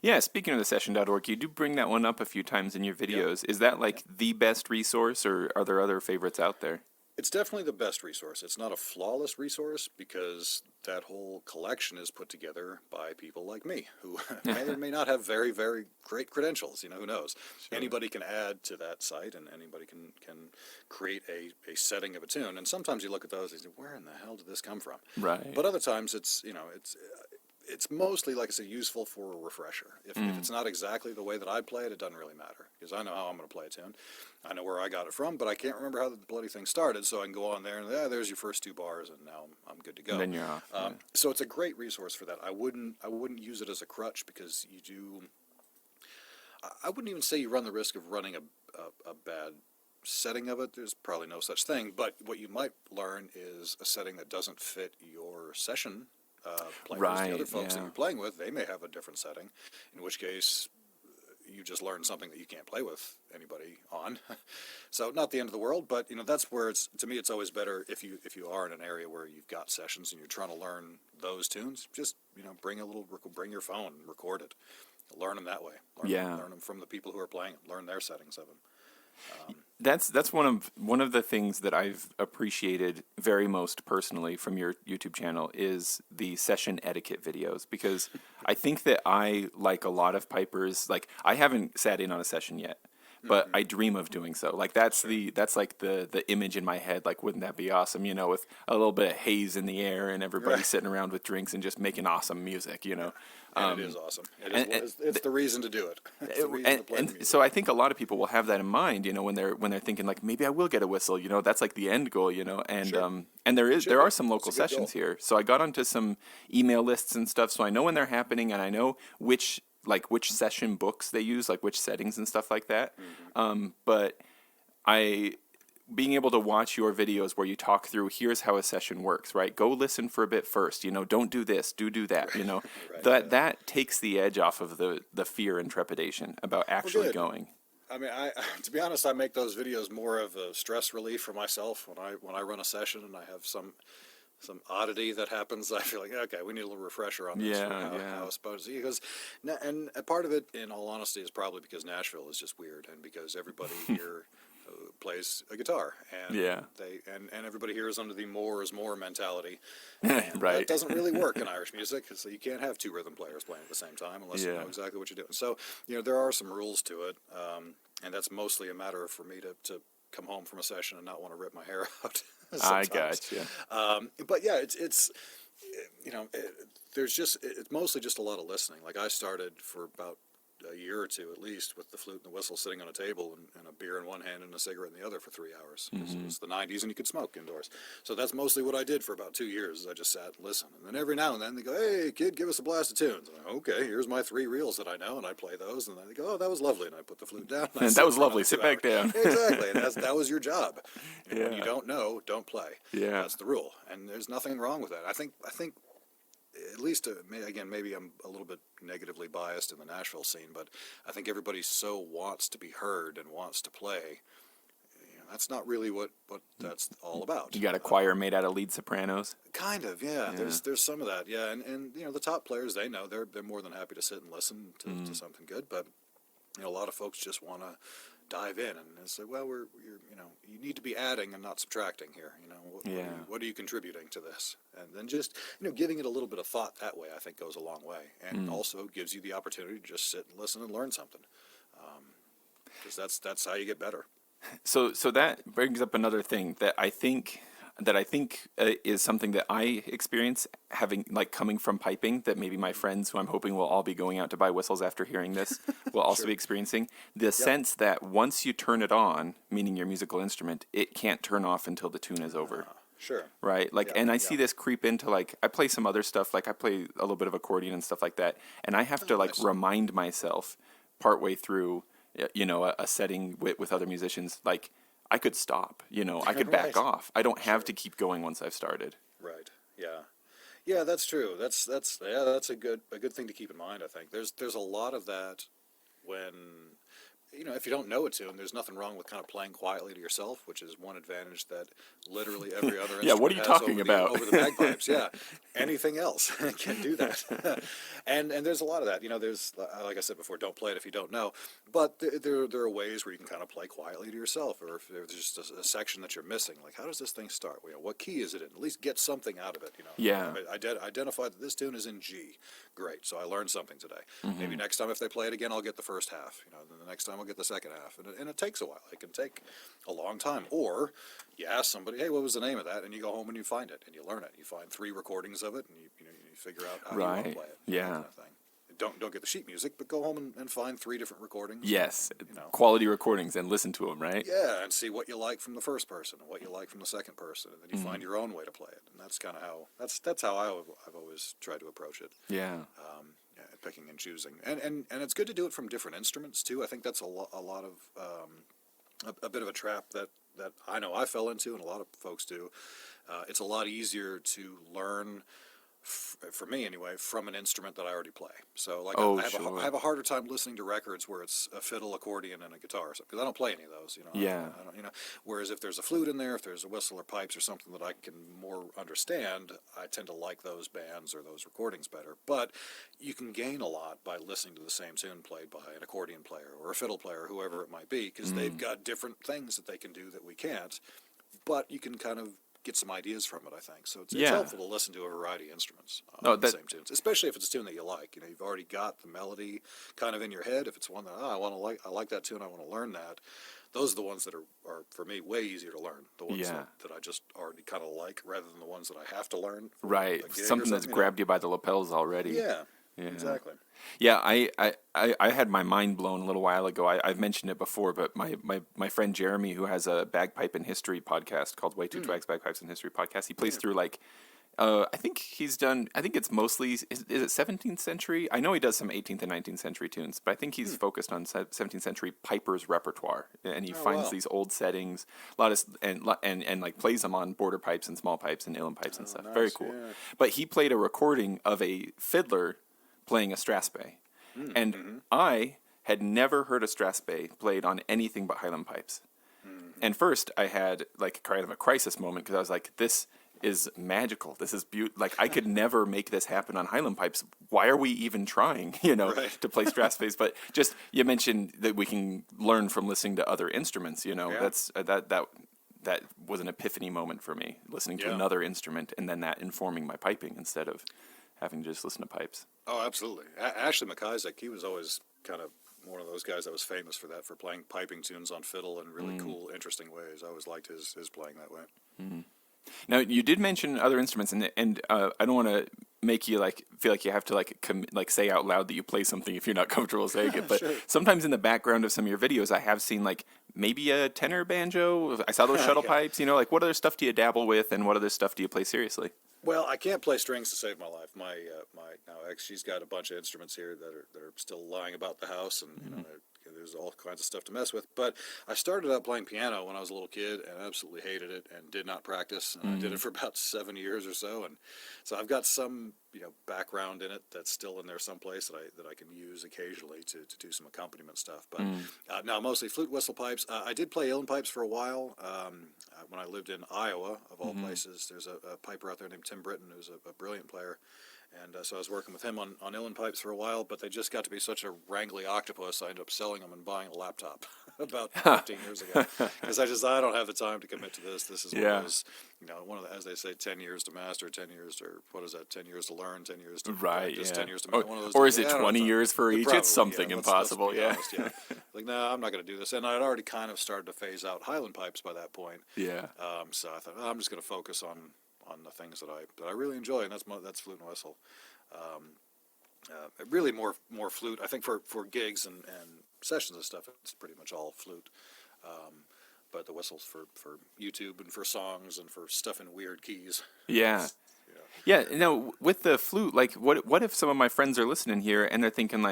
Yeah, speaking of the session.org, you do bring that one up a few times in your videos. Is that the best resource, or are there other favorites out there? It's definitely the best resource. It's not a flawless resource because that whole collection is put together by people like me who may or may not have very, very great credentials. Who knows? Sure. Anybody can add to that site, and anybody can create a setting of a tune. And sometimes you look at those and say, where in the hell did this come from? Right. But other times it's it's mostly, like I said, useful for a refresher. If it's not exactly the way that I play it, it doesn't really matter, because I know how I'm going to play a tune. I know where I got it from, but I can't remember how the bloody thing started, so I can go on there and, there's your first 2 bars, and now I'm good to go. And then you're off. So it's a great resource for that. I wouldn't use it as a crutch, because you do. I wouldn't even say you run the risk of running a bad setting of it. There's probably no such thing, but what you might learn is a setting that doesn't fit your session players. Right, the other folks that yeah. you're playing with, they may have a different setting, in which case you just learn something that you can't play with anybody on. So not the end of the world, but that's where to me it's always better if you are in an area where you've got sessions and you're trying to learn those tunes, just bring your phone, record it, learn them that way. Learn them from the people who are playing them, learn their settings of them. That's one of the things that I've appreciated very most personally from your YouTube channel is the session etiquette videos, because I think that I, like a lot of pipers, like I haven't sat in on a session yet, but I dream of doing so. Like that's like the image in my head. Like, wouldn't that be awesome? With a little bit of haze in the air and everybody sitting around with drinks and just making awesome music. And it is awesome. It's the reason to do it. It's the reason to play the music. So I think a lot of people will have that in mind, when they're thinking like, maybe I will get a whistle, that's like the end goal, and Sure. and there are some local It's a good sessions goal. here. So I got onto some email lists and stuff, so I know when they're happening, and I know which session books they use, like which settings and stuff like that. But being able to watch your videos where you talk through, here's how a session works, right? Go listen for a bit first, don't do this, do that, that takes the edge off of the fear and trepidation about actually good. going. I mean, to be honest, I make those videos more of a stress relief for myself when I run a session and I have some oddity that happens. I feel like, okay, we need a little refresher on this. How it's supposed to be. And a part of it, in all honesty, is probably because Nashville is just weird, and because everybody here plays a guitar, and and everybody here is under the more is more mentality. And Right. That doesn't really work in Irish music, so you can't have 2 rhythm players playing at the same time unless you know exactly what you're doing. So there are some rules to it, and that's mostly a matter of for me to come home from a session and not want to rip my hair out. I gotcha. But yeah, it's it's mostly just a lot of listening. Like I started for about a year or two at least with the flute and the whistle sitting on a table and a beer in one hand and a cigarette in the other for 3 hours. It was the 90s and you could smoke indoors. So that's mostly what I did for about 2 years, is I just sat and listened. And then every now and then they go, hey kid, give us a blast of tunes. And I'm, okay, here's my 3 reels that I know, and I play those, and then they go, oh, that was lovely, and I put the flute down. And that was lovely, sit back down. Exactly, and that was your job. When you don't know, don't play. Yeah. That's the rule, and there's nothing wrong with that. I think at least, again, maybe I'm a little bit negatively biased in the Nashville scene, but I think everybody so wants to be heard and wants to play. That's not really what that's all about. You got a choir made out of lead sopranos. Kind of, yeah. There's some of that, yeah. And the top players, they know they're more than happy to sit and listen to something good, but a lot of folks just want to dive in and say, well, you need to be adding and not subtracting here. What are you contributing to this? And then just giving it a little bit of thought that way, I think, goes a long way, and also gives you the opportunity to just sit and listen and learn something, because that's how you get better. So that brings up another thing that I think is something that I experience coming from piping, that maybe my friends, who I'm hoping will all be going out to buy whistles after hearing this, will also be experiencing the sense that once you turn it on, meaning your musical instrument, it can't turn off until the tune is over. Sure. Right? And I see this creep into, I play some other stuff, I play a little bit of accordion and stuff like that, and I have to nice. remind myself partway through a setting with other musicians, I could stop, I could back off. I don't have to keep going once I've started. Right. Yeah, that's true. That's a good thing to keep in mind, I think. There's a lot of that when if you don't know a tune, there's nothing wrong with kind of playing quietly to yourself, which is one advantage that literally every other instrument what are you has talking about? over the bagpipes. Yeah, anything else can do that. and there's a lot of that. There's, like I said before, don't play it if you don't know. But there are ways where you can kind of play quietly to yourself, or if there's just a section that you're missing, like how does this thing start? What key is it in? At least get something out of it. Yeah. I identified that this tune is in G. Great. So I learned something today. Maybe next time if they play it again, I'll get the first half. Then the next time I'll get get the second half, and it takes a while. It can take a long time. Or you ask somebody, hey, what was the name of that? And you go home and you find it, and you learn it. You find 3 recordings of it, and you figure out how you want to play it. Yeah. That kind of thing. Don't get the sheet music, but go home and find 3 different recordings. Yes, quality recordings, and listen to them, right? Yeah, and see what you like from the first person and what you like from the second person, and then you find your own way to play it. And that's kind of how I've always tried to approach it. Yeah. Picking and choosing, and it's good to do it from different instruments too. I think that's a lot of a bit of a trap that I know I fell into, and a lot of folks do. It's a lot easier to learn. For me anyway, from an instrument that I already play. So like I have a harder time listening to records where it's a fiddle, accordion, and a guitar, because I don't play any of those. Yeah. I don't, whereas if there's a flute in there, if there's a whistle or pipes or something that I can more understand, I tend to like those bands or those recordings better. But you can gain a lot by listening to the same tune played by an accordion player or a fiddle player, whoever it might be, because they've got different things that they can do that we can't. But you can kind of get some ideas from it, I think. So it's helpful to listen to a variety of instruments on the same tunes, especially if it's a tune that you like. You've already got the melody kind of in your head. If it's one that I like that tune, I want to learn that. Those are the ones that are for me way easier to learn. The ones that I just already kind of like, rather than the ones that I have to learn. Right, something that's grabbed you by the lapels already. Yeah. Exactly. Yeah, I had my mind blown a little while ago. I've mentioned it before, but my friend Jeremy, who has a bagpipe and history podcast called Way Two Twags Bagpipes and History Podcast, he plays through I think it's mostly, is it 17th century? I know he does some 18th and 19th century tunes, but I think he's focused on 17th century pipers repertoire, and he finds these old settings, and like plays them on border pipes and small pipes and uilleann pipes and stuff. Nice, very cool. Yeah. But he played a recording of a fiddler playing a strathspey, and I had never heard a strathspey played on anything but highland pipes. And first I had like kind of a crisis moment, because I was like, this is magical. This is beautiful. Like, I could never make this happen on highland pipes. Why are we even trying, to play strathspeys? But just, you mentioned that we can learn from listening to other instruments, that's that was an epiphany moment for me, listening to another instrument and then that informing my piping instead of having to just listen to pipes. Oh, absolutely. Ashley McIsaac, he was always kind of one of those guys that was famous for that, for playing piping tunes on fiddle in really cool, interesting ways. I always liked his playing that way. Mm-hmm. Now, you did mention other instruments, and I don't want to make you feel like you have to say out loud that you play something if you're not comfortable saying it. But sometimes in the background of some of your videos, I have seen maybe a tenor banjo. I saw those shuttle pipes. What other stuff do you dabble with, and what other stuff do you play seriously? Well, I can't play strings to save my life. My now ex, she's got a bunch of instruments here that are still lying about the house, and there's all kinds of stuff to mess with. But I started out playing piano when I was a little kid and absolutely hated it and did not practice. And I did it for about 7 years or so. And so I've got some background in it that's still in there someplace that I can use occasionally to do some accompaniment stuff. But now mostly flute, whistle, pipes. I did play uilleann pipes for a while when I lived in Iowa, of all places. There's a piper out there named Tim Britton, who's a brilliant player. And so I was working with him on uilleann pipes for a while, but they just got to be such a wrangly octopus, I ended up selling them and buying a laptop about 15 years ago. Because I don't have the time to commit to this. This is one of those, as they say, 10 years to master, 10 years, or what is that, 10 years to learn, 10 years to practice, 10 years to make one of those. Or is it 20 years for each? Probably, it's something impossible, let's no, I'm not going to do this. And I'd already kind of started to phase out highland pipes by that point. Yeah. So I thought, I'm just going to focus on the things that I really enjoy, and that's flute and whistle. Really more flute. I think for gigs and sessions and stuff, it's pretty much all flute. But the whistles for YouTube and for songs and for stuff in weird keys. Yeah. Yeah. Now, with the flute, what if some of my friends are listening here and they're thinking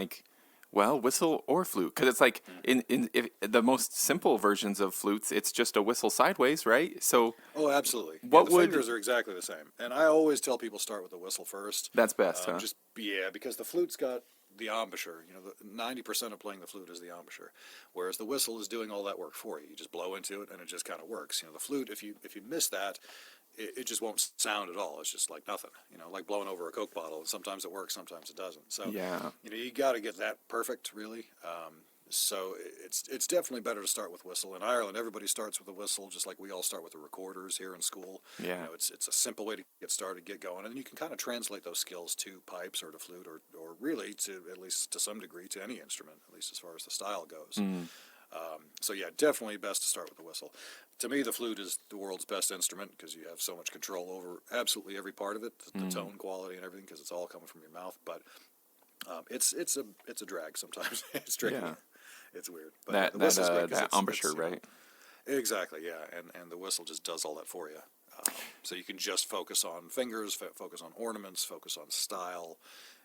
well, whistle or flute? Because it's in the most simple versions of flutes, it's just a whistle sideways, right? So. Oh, absolutely. The fingers are exactly the same. And I always tell people start with the whistle first. That's best, huh? Because the flute's got the embouchure. 90% of playing the flute is the embouchure, whereas the whistle is doing all that work for you. You just blow into it, and it just kind of works. The flute, if you miss that, it just won't sound at all. It's just like nothing, like blowing over a Coke bottle. And sometimes it works, sometimes it doesn't. So, you got to get that perfect, really. So it's definitely better to start with whistle. In Ireland, everybody starts with a whistle, just like we all start with the recorders here in school. Yeah. It's a simple way to get started, get going, and then you can kind of translate those skills to pipes or to flute or really to, at least to some degree, to any instrument, at least as far as the style goes. So yeah, definitely best to start with the whistle. To me, the flute is the world's best instrument because you have so much control over absolutely every part of it, the tone quality and everything, because it's all coming from your mouth. But it's a drag sometimes. It's tricky. Yeah. It's weird. But the whistle's great 'cause that embouchure, right? Exactly, yeah, and the whistle just does all that for you. So you can just focus on fingers, focus on ornaments, focus on style,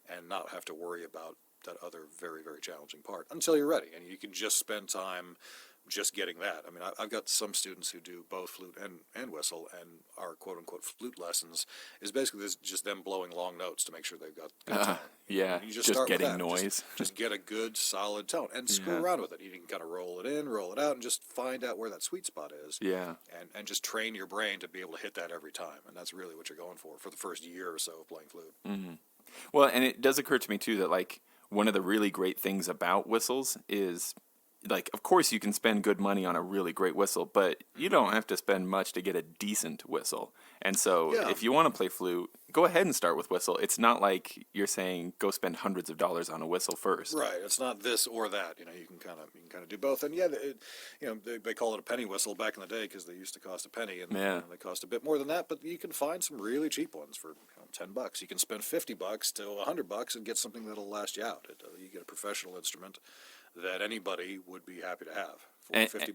and not have to worry about that other very, very challenging part until you're ready. And you can just spend time just getting that. I mean, I've got some students who do both flute and whistle, and our quote-unquote flute lessons is basically just them blowing long notes to make sure they've got good tone. Yeah, You just start with getting that. noise. Just get a good, solid tone, and screw around with it. You can kind of roll it in, roll it out, and just find out where that sweet spot is. Yeah. And just train your brain to be able to hit that every time. And that's really what you're going for the first year or so of playing flute. Well, and it does occur to me too that like one of the really great things about whistles is like, of course you can spend good money on a really great whistle, but you don't have to spend much to get a decent whistle. And so if you want to play flute, go ahead and start with whistle. It's not like you're saying go spend hundreds of dollars on a whistle first. Right. It's not this or that. You can kind of do both. And yeah, they call it a penny whistle back in the day because they used to cost a penny, and they cost a bit more than that. But you can find some really cheap ones for $10. You can spend $50 to $100 and get something that'll last you out. You get a professional instrument that anybody would be happy to have for $50,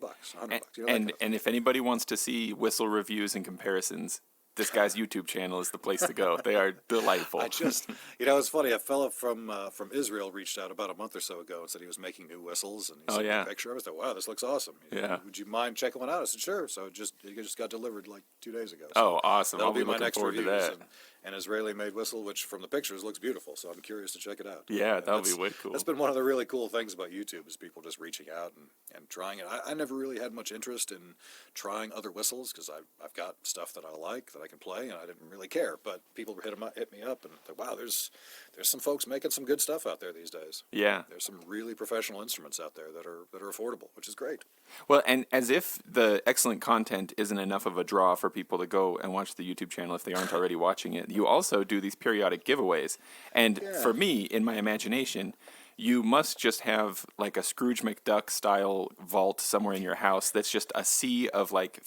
$100. And if anybody wants to see whistle reviews and comparisons, this guy's YouTube channel is the place to go. They are delightful. It's funny. A fellow from Israel reached out about a month or so ago and said he was making new whistles, and he sent me a picture. I was like, wow, this looks awesome. Would you mind checking one out? I said, sure. So it just got delivered like 2 days ago. So Awesome. I'll be my looking next forward to reviews. that. An Israeli-made whistle, which from the pictures looks beautiful, so I'm curious to check it out. Yeah, that'll be way cool. That's been one of the really cool things about YouTube is people just reaching out and trying it. I never really had much interest in trying other whistles because I've got stuff that I like that I can play, and I didn't really care. But people hit me up, and they're, wow, there's some folks making some good stuff out there these days. Yeah, there's some really professional instruments out there that are affordable, which is great. Well, and as if the excellent content isn't enough of a draw for people to go and watch the YouTube channel if they aren't already watching it, you also do these periodic giveaways. And for me, in my imagination, you must just have like a Scrooge McDuck style vault somewhere in your house that's just a sea of like,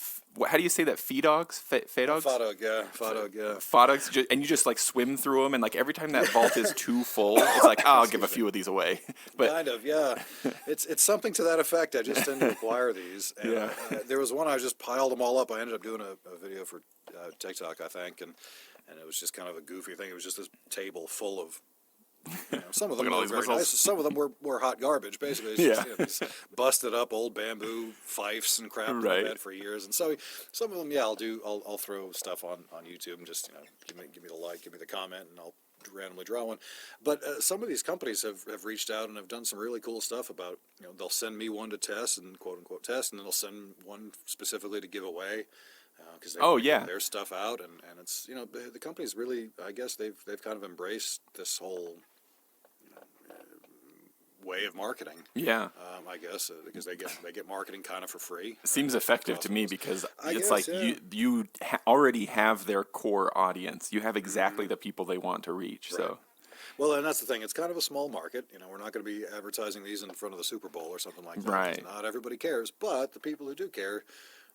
how do you say that? Fedogs? Fedogs? Fodog, yeah. Fodog, yeah. Fodogs, and you just like swim through them, and like every time that vault is too full, it's like, I'll give a few of these away. But kind of, yeah. It's something to that effect. I just tend to acquire these. And, there was one I just piled them all up. I ended up doing a video for TikTok, I think, and it was just kind of a goofy thing. It was just this table full of, some of them were very nice. Some of them were hot garbage, basically. These busted up old bamboo fifes and crap that I've had for years. And so some of them, I'll throw stuff on YouTube and just give me the like, give me the comment, and I'll randomly draw one. But some of these companies have reached out and have done some really cool stuff about, they'll send me one to test and quote unquote test, and then they'll send one specifically to give away. Because their stuff out, and it's the companies really, I guess they've kind of embraced this whole way of marketing. Yeah, I guess because they get marketing kind of for free. It seems effective to me because it's like you already have their core audience. You have exactly the people they want to reach. Right. So. Well, and that's the thing. It's kind of a small market. We're not going to be advertising these in front of the Super Bowl or something like that. Right. Not everybody cares, but the people who do care,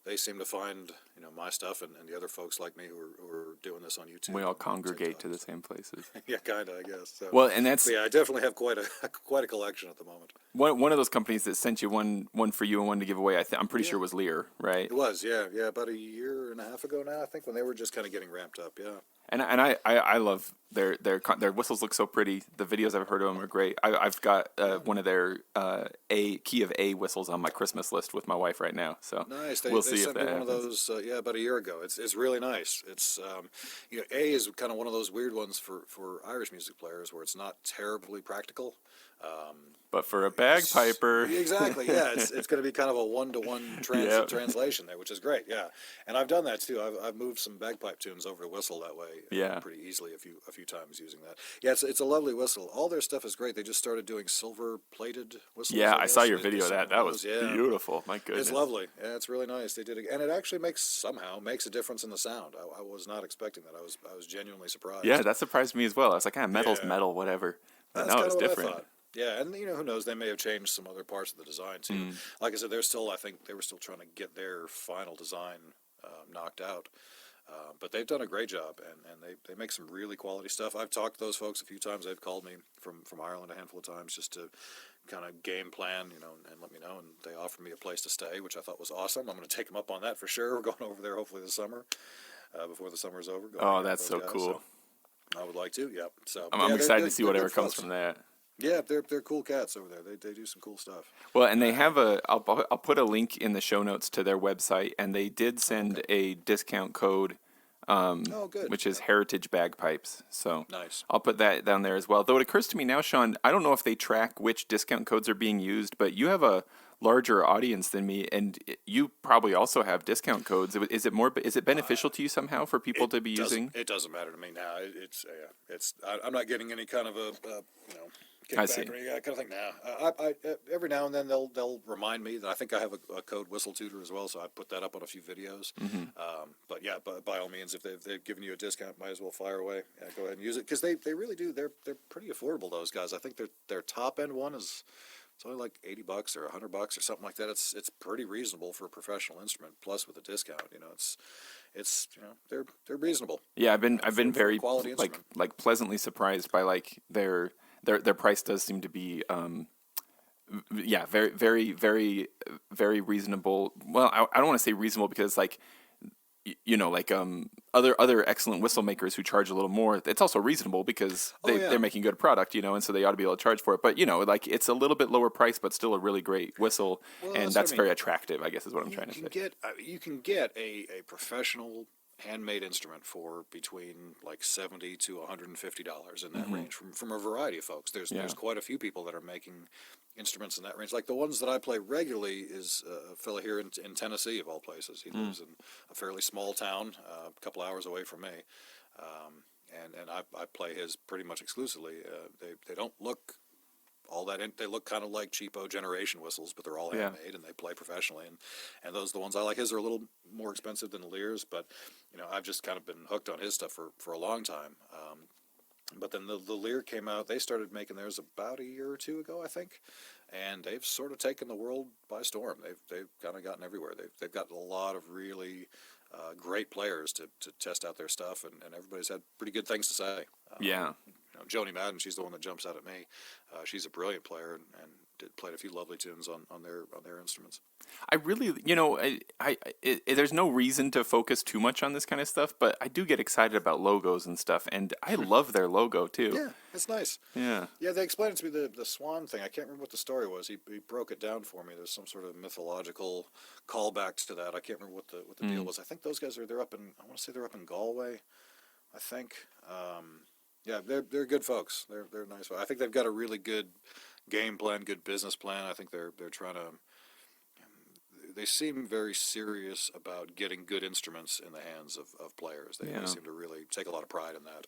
they seem to find my stuff and the other folks like me who are doing this on YouTube. We all congregate to the same places. Yeah, kind of, I guess. So, well, and that's I definitely have quite a collection at the moment. One of those companies that sent you one for you and one to give away. I'm pretty sure was Lear, right? It was, yeah, about a year and a half ago now. I think when they were just kind of getting ramped up, yeah. And I love their whistles look so pretty. The videos I've heard of them are great. I've got one of their key of A whistles on my Christmas list with my wife right now. So nice. We'll see if that one happens. Of those about a year ago. It's really nice. It's A is kind of one of those weird ones for Irish music players where it's not terribly practical. But for a bagpiper, exactly, yeah, it's going to be kind of a one-to-one translation there, which is great, yeah. And I've done that too. I've moved some bagpipe tunes over to whistle that way, pretty easily a few times using that. Yeah, it's a lovely whistle. All their stuff is great. They just started doing silver-plated whistles. Yeah, I saw your video of that. That was beautiful. My goodness, it's lovely. Yeah, it's really nice. They did it, and it actually makes a difference in the sound. I was not expecting that. I was genuinely surprised. Yeah, that surprised me as well. I was like, metal's metal, whatever. But no, it's different. Yeah, and who knows? They may have changed some other parts of the design too. Like I said, I think they were still trying to get their final design knocked out. But they've done a great job, and they make some really quality stuff. I've talked to those folks a few times. They've called me from Ireland a handful of times just to kind of game plan, and let me know. And they offered me a place to stay, which I thought was awesome. I'm going to take them up on that for sure. We're going over there hopefully this summer, before the summer's over. Oh, that's so cool. So I would like to, yeah. So I'm excited to see whatever good comes folks. from that. Yeah, they're cool cats over there. They do some cool stuff. Well, and they have I'll put a link in the show notes to their website, and they did send a discount code, Oh, good. which is Heritage Bagpipes. So Nice. I'll put that down there as well. Though it occurs to me now, Sean, I don't know if they track which discount codes are being used, but you have a larger audience than me, and you probably also have discount codes. Is it beneficial to you somehow for people to be using? It doesn't matter to me now. I'm not getting any kind of a I see. kickback or any kind of thing now. I every now and then they'll remind me that I think I have a code whistle tutor as well, so I put that up on a few videos. But yeah, by all means, if they've given you a discount, might as well fire away. Yeah, go ahead and use it because they really do. They're pretty affordable. Those guys. I think their top end one is. It's only like $80 or $100 or something like that. It's pretty reasonable for a professional instrument. Plus with a discount, they're reasonable. Yeah, I've been very quality like pleasantly surprised by like their price does seem to be yeah, very very very very reasonable. Well, I don't want to say reasonable because like like other excellent whistle makers who charge a little more, it's also reasonable because they're making good product, and so they ought to be able to charge for it. But like it's a little bit lower price, but still a really great whistle, and that's very attractive, I guess is what I'm trying to say. You can get a professional handmade instrument for between like $70 to $150 in that range from a variety of folks. There's quite a few people that are making instruments in that range. Like the ones that I play regularly is a fellow here in Tennessee, of all places. He lives in a fairly small town, a couple hours away from me, and I play his pretty much exclusively. They don't look all that they look kind of like cheapo generation whistles, but they're all handmade and they play professionally. And those are the ones I like. His are a little more expensive than the Lear's, but I've just kind of been hooked on his stuff for a long time. But then the Lear came out. They started making theirs about a year or two ago, I think, and they've sort of taken the world by storm. They've kind of gotten everywhere. They've got a lot of really great players to test out their stuff, and everybody's had pretty good things to say. Joni Madden, she's the one that jumps out at me. She's a brilliant player and played a few lovely tunes on their instruments. I really, there's no reason to focus too much on this kind of stuff, but I do get excited about logos and stuff, and I love their logo too. Yeah, it's nice. Yeah. Yeah, they explained it to me, the swan thing. I can't remember what the story was. He broke it down for me. There's some sort of mythological callback to that. I can't remember what the deal was. I think those guys they're up in, I want to say they're up in Galway, I think. Yeah, they're good folks. They're nice folks. I think they've got a really good game plan, good business plan. I think they're trying to. They seem very serious about getting good instruments in the hands of players. They seem to really take a lot of pride in that,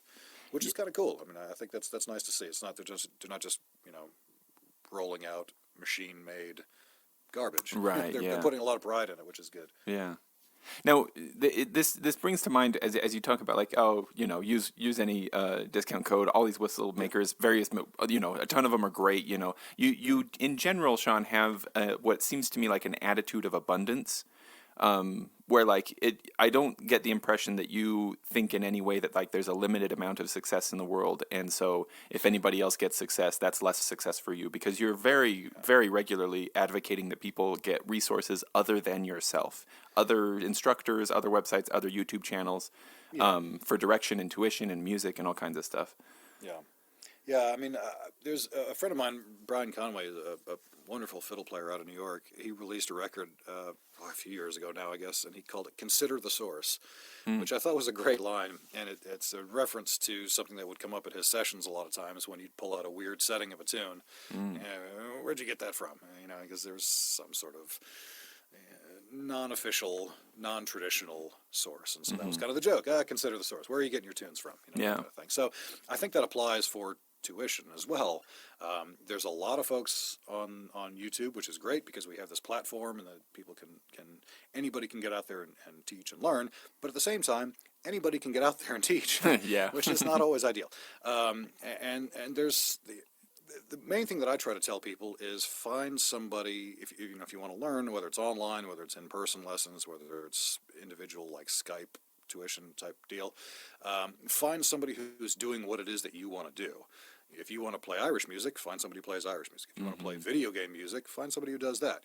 which is kind of cool. I mean, I think that's nice to see. It's not they're not just rolling out machine-made garbage. Right. They're putting a lot of pride in it, which is good. Yeah. Now, this brings to mind as you talk about like use any discount code. All these whistle makers, various a ton of them are great. You in general, Sean, have what seems to me like an attitude of abundance, where like I don't get the impression that you think in any way that like there's a limited amount of success in the world, and so if anybody else gets success, that's less success for you, because you're very, very regularly advocating that people get resources other than yourself, other instructors, other websites, other YouTube channels, for direction and tuition and music and all kinds of stuff. Yeah, I mean, there's a friend of mine, Brian Conway, a wonderful fiddle player out of New York. He released a record a few years ago now, I guess, and he called it "Consider the Source," which I thought was a great line, and it's a reference to something that would come up at his sessions a lot of times when he'd pull out a weird setting of a tune. Where'd you get that from? Because there was some sort of non-official, non-traditional source, and so that was kind of the joke. Consider the source. Where are you getting your tunes from? That kind of thing. So I think that applies for tuition as well. There's a lot of folks on YouTube, which is great because we have this platform and that people anybody can get out there and teach and learn, but at the same time anybody can get out there and teach, which is not always ideal. And there's the main thing that I try to tell people is find somebody, if you want to learn, whether it's online, whether it's in-person lessons, whether it's individual like Skype tuition type deal, find somebody who's doing what it is that you want to do. If you want to play Irish music, find somebody who plays Irish music. If you want to play video game music, find somebody who does that.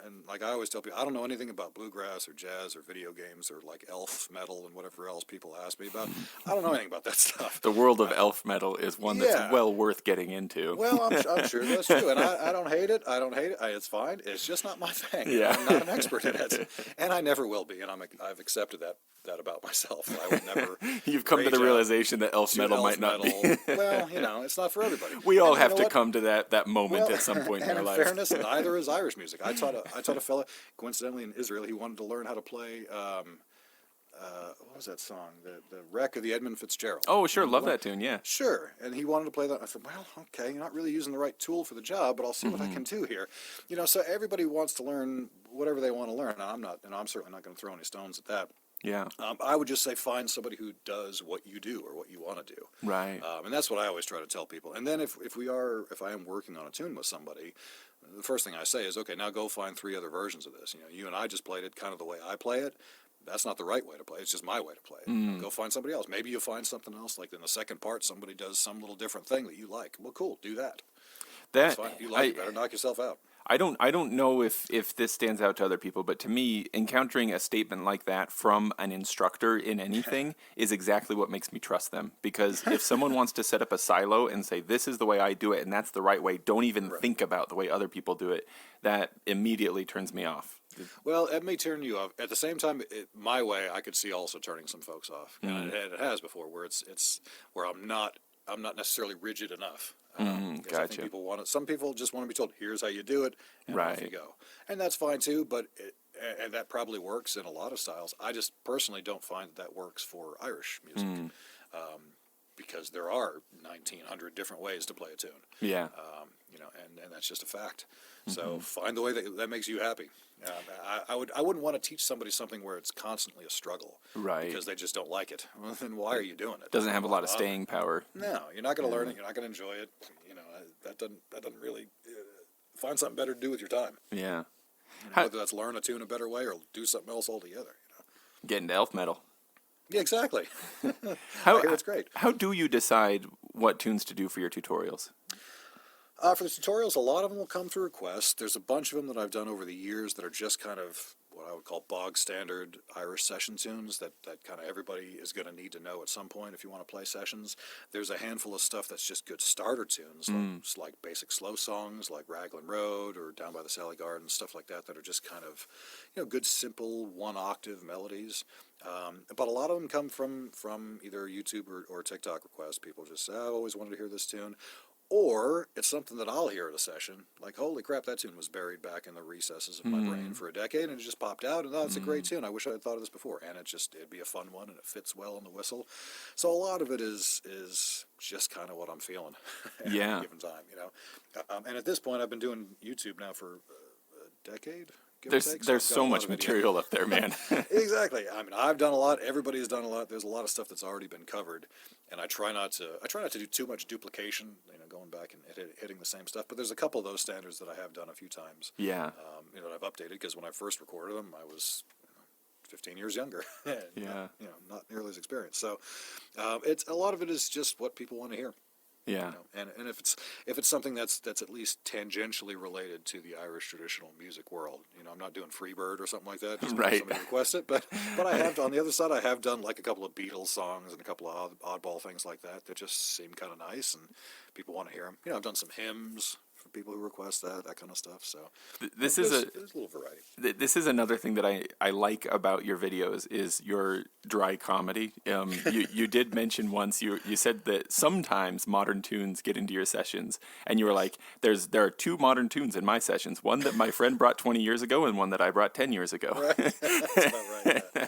And like I always tell people, I don't know anything about bluegrass or jazz or video games or like elf metal and whatever else people ask me about. I don't know anything about that stuff. The world of elf metal is one that's well worth getting into. Well, I'm sure that's true, and I don't hate it. It's fine. It's just not my thing. Yeah. I'm not an expert in it, and I never will be. And I've accepted that about myself. I would never. You've come to the realization that elf metal might not be. Well, it's not for everybody. We all have to come to that moment at some point in our life. And in fairness, neither is Irish music. I taught a fella, coincidentally in Israel, he wanted to learn how to play. What was that song? The Wreck of the Edmund Fitzgerald. Oh, sure, love that tune. Yeah. Sure, and he wanted to play that. I said, well, okay, you're not really using the right tool for the job, but I'll see what I can do here. So everybody wants to learn whatever they want to learn. And I'm certainly not going to throw any stones at that. Yeah. I would just say find somebody who does what you do or what you want to do. Right. And that's what I always try to tell people. And then if I am working on a tune with somebody, the first thing I say is, okay, now go find 3 other versions of this. You and I just played it kind of the way I play it. That's not the right way to play it. It's just my way to play it. Go find somebody else. Maybe you'll find something else, like in the second part, somebody does some little different thing that you like. Well, cool, do that. That's fine. If you like it, you better knock yourself out. I don't know if this stands out to other people, but to me, encountering a statement like that from an instructor in anything is exactly what makes me trust them. Because if someone wants to set up a silo and say, this is the way I do it, and that's the right way, don't even think about the way other people do it, that immediately turns me off. Well, it may turn you off. At the same time, my way, I could see also turning some folks off. And it has before, where it's where I'm not necessarily rigid enough. Gotcha. I think people want it. Some people just want to be told, "Here's how you do it," and off you go. And that's fine too. But and that probably works in a lot of styles. I just personally don't find that works for Irish music, because there are 1,900 different ways to play a tune. Yeah. And that's just a fact. So find the way that makes you happy. I wouldn't want to teach somebody something where it's constantly a struggle, right? Because they just don't like it. Well, then why are you doing it? Doesn't have a lot of staying power. No, you're not going to learn it. You're not going to enjoy it. That doesn't really. Find something better to do with your time. Yeah. Whether that's learn a tune a better way or do something else altogether. Get into elf metal. Yeah, exactly. I hear it's great. How do you decide what tunes to do for your tutorials? For the tutorials, a lot of them will come through requests. There's a bunch of them that I've done over the years that are just kind of what I would call bog standard Irish session tunes that kind of everybody is going to need to know at some point if you want to play sessions. There's a handful of stuff that's just good starter tunes, like basic slow songs like Raglan Road or Down by the Sally Garden, stuff like that are just kind of good simple one-octave melodies. But a lot of them come from either YouTube or TikTok requests. People just say, I've always wanted to hear this tune. Or it's something that I'll hear at a session, like, holy crap, that tune was buried back in the recesses of my brain for a decade, and it just popped out, and it's a great tune. I wish I had thought of this before. And it'd be a fun one, and it fits well in the whistle. So a lot of it is just kind of what I'm feeling at any given time, And at this point, I've been doing YouTube now for a decade. There's so much material up there, man. Exactly. I mean, I've done a lot. Everybody's done a lot. There's a lot of stuff that's already been covered, and I try not to do too much duplication. Going back and hitting the same stuff. But there's a couple of those standards that I have done a few times. Yeah. That I've updated because when I first recorded them, I was 15 years younger. And, not nearly as experienced. So, it's a lot of it is just what people want to hear. Yeah. And if it's something that's at least tangentially related to the Irish traditional music world, I'm not doing Freebird or something like that. Just because somebody requests it, but I have on the other side I have done like a couple of Beatles songs and a couple of oddball things like that just seem kind of nice and people want to hear them. I've done some hymns for people who request that kind of stuff. So there's a little variety. This is another thing that I like about your videos is your dry comedy. You did mention once you said that sometimes modern tunes get into your sessions, and you were like, there are 2 modern tunes in my sessions, one that my friend brought 20 years ago and one that I brought 10 years ago. Right. That's about right. Yeah.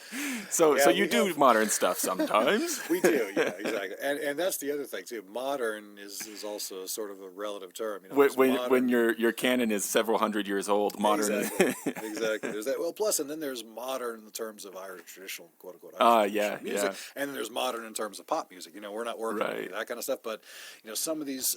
So you do modern stuff sometimes. We do, yeah, exactly. And that's the other thing too. Modern is also sort of a relative term. When your canon is several hundred years old, modern. Exactly. There's that. Well, plus, and then there's modern in terms of Irish traditional, quote unquote, Irish traditional music, and then there's modern in terms of pop music. We're not working with that kind of stuff, but some of these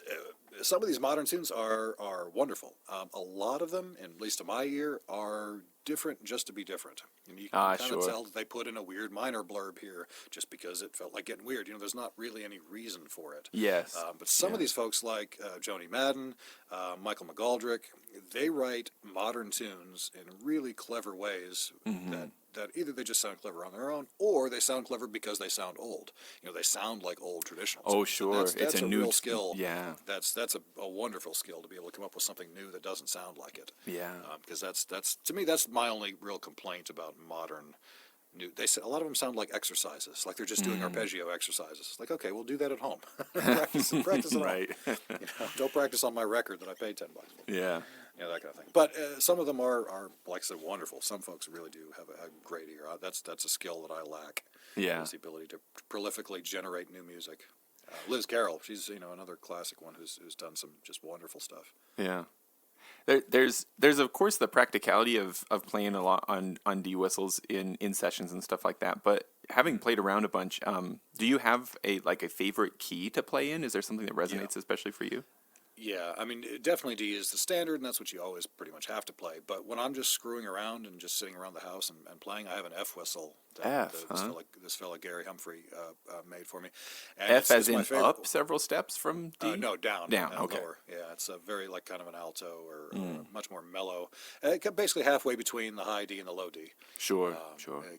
some of these modern tunes are wonderful. A lot of them, at least to my ear, are different just to be different. And you can kind of Sure. tell that they put in a weird minor blurb here just because it felt like getting weird. There's not really any reason for it. Yes. But some of these folks, like Joni Madden, Michael McGoldrick, they write modern tunes in really clever ways that either they just sound clever on their own, or they sound clever because they sound old. They sound like old traditionals. Oh, sure. That's It's a a new real skill. Yeah. That's a wonderful skill to be able to come up with something new that doesn't sound like it. Yeah. Because that's to me that's my only real complaint about modern new. They say a lot of them sound like exercises, like they're just doing arpeggio exercises. Like, okay, we'll do that at home. practice at home. Right. Don't practice on my record that I paid $10 for. Yeah. That kind of thing. But some of them are, like I said, wonderful. Some folks really do have a great ear. That's a skill that I lack. Yeah. Is the ability to prolifically generate new music. Liz Carroll, she's another classic one who's done some just wonderful stuff. Yeah. There's of course the practicality of playing a lot on D whistles in sessions and stuff like that. But having played around a bunch, do you have a favorite key to play in? Is there something that resonates especially for you? Yeah, I mean, definitely D is the standard, and that's what you always pretty much have to play. But when I'm just screwing around and just sitting around the house and playing, I have an F whistle that this fella Gary Humphrey made for me. And F as it's my in favorite. up several steps from D? No, down. Down, okay. Lower. Yeah, it's a very kind of an alto or much more mellow. Basically halfway between the high D and the low D. Sure.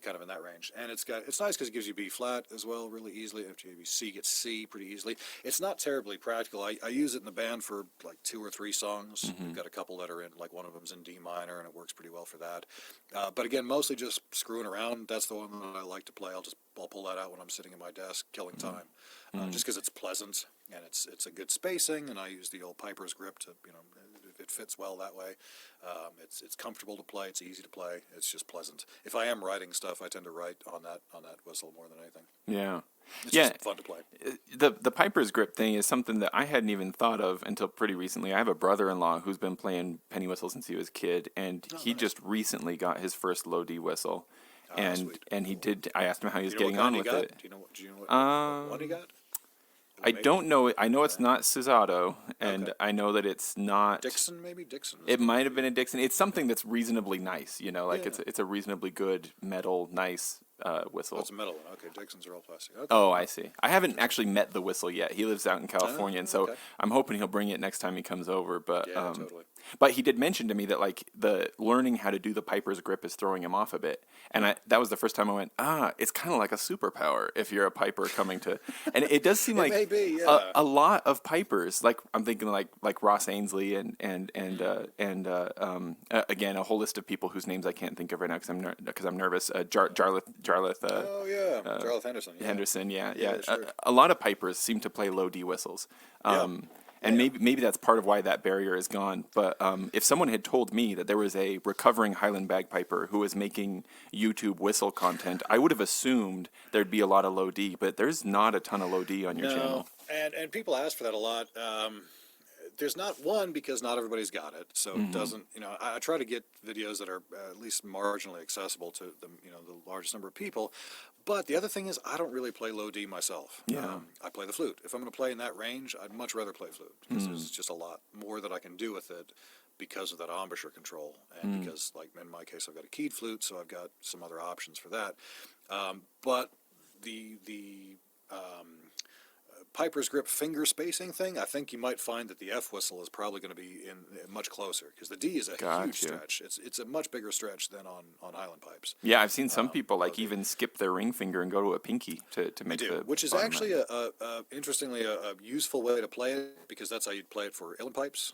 Kind of in that range. And it's nice because it gives you B flat as well really easily. If you C, gets C pretty easily. It's not terribly practical. I use it in the band for like 2 or 3 songs. We've got a couple that are in, like one of them's in D minor, and it works pretty well for that. But again, mostly just screwing around. That's the one that I like to play. I'll pull that out when I'm sitting at my desk killing time, just because it's pleasant and it's a good spacing, and I use the old piper's grip to it fits well that way. It's comfortable to play. It's easy to play. It's just pleasant. If I am writing stuff, I tend to write on that whistle more than anything. Yeah. It's just fun to play. The piper's grip thing is something that I hadn't even thought of until pretty recently. I have a brother-in-law who's been playing pennywhistle since he was a kid, and he just recently got his first low D whistle. And he did. I asked him how he was getting on with it. Do you know what one he got? I don't know. I know it's not Cesado, and I know that it's not Dixon. Maybe Dixon. It might have been a Dixon. It's something that's reasonably nice, it's a reasonably good metal, nice whistle. Oh, it's a metal one. Okay, Dixons are all plastic. Okay. Oh, I see. I haven't actually met the whistle yet. He lives out in California, and so I'm hoping he'll bring it next time he comes over. But totally. But he did mention to me that the learning how to do the piper's grip is throwing him off a bit, and that was the first time I went, it's kind of like a superpower if you're a piper coming to, and it does seem like maybe, a lot of pipers, like I'm thinking like Ross Ainsley and again a whole list of people whose names I can't think of right now because I'm nervous. Jarlath. Jarlath Henderson. Yeah. Henderson, yeah. Sure. A lot of pipers seem to play low D whistles. And maybe that's part of why that barrier is gone. But if someone had told me that there was a recovering highland bagpiper who was making YouTube whistle content, I would have assumed there'd be a lot of low D. But there's not a ton of low D on your channel. And people ask for that a lot. There's not one because not everybody's got it, so it doesn't. I try to get videos that are at least marginally accessible to the largest number of people. But the other thing is, I don't really play low D myself. Yeah. I play the flute. If I'm going to play in that range, I'd much rather play flute because there's just a lot more that I can do with it because of that embouchure control, and because, like in my case, I've got a keyed flute, so I've got some other options for that. But the piper's grip finger spacing thing, I think you might find that the F whistle is probably going to be in much closer because the D is a huge stretch. It's a much bigger stretch than on highland pipes. Yeah, I've seen some people even skip their ring finger and go to a pinky to make the which is actually interestingly a useful way to play it because that's how you'd play it for uilleann pipes.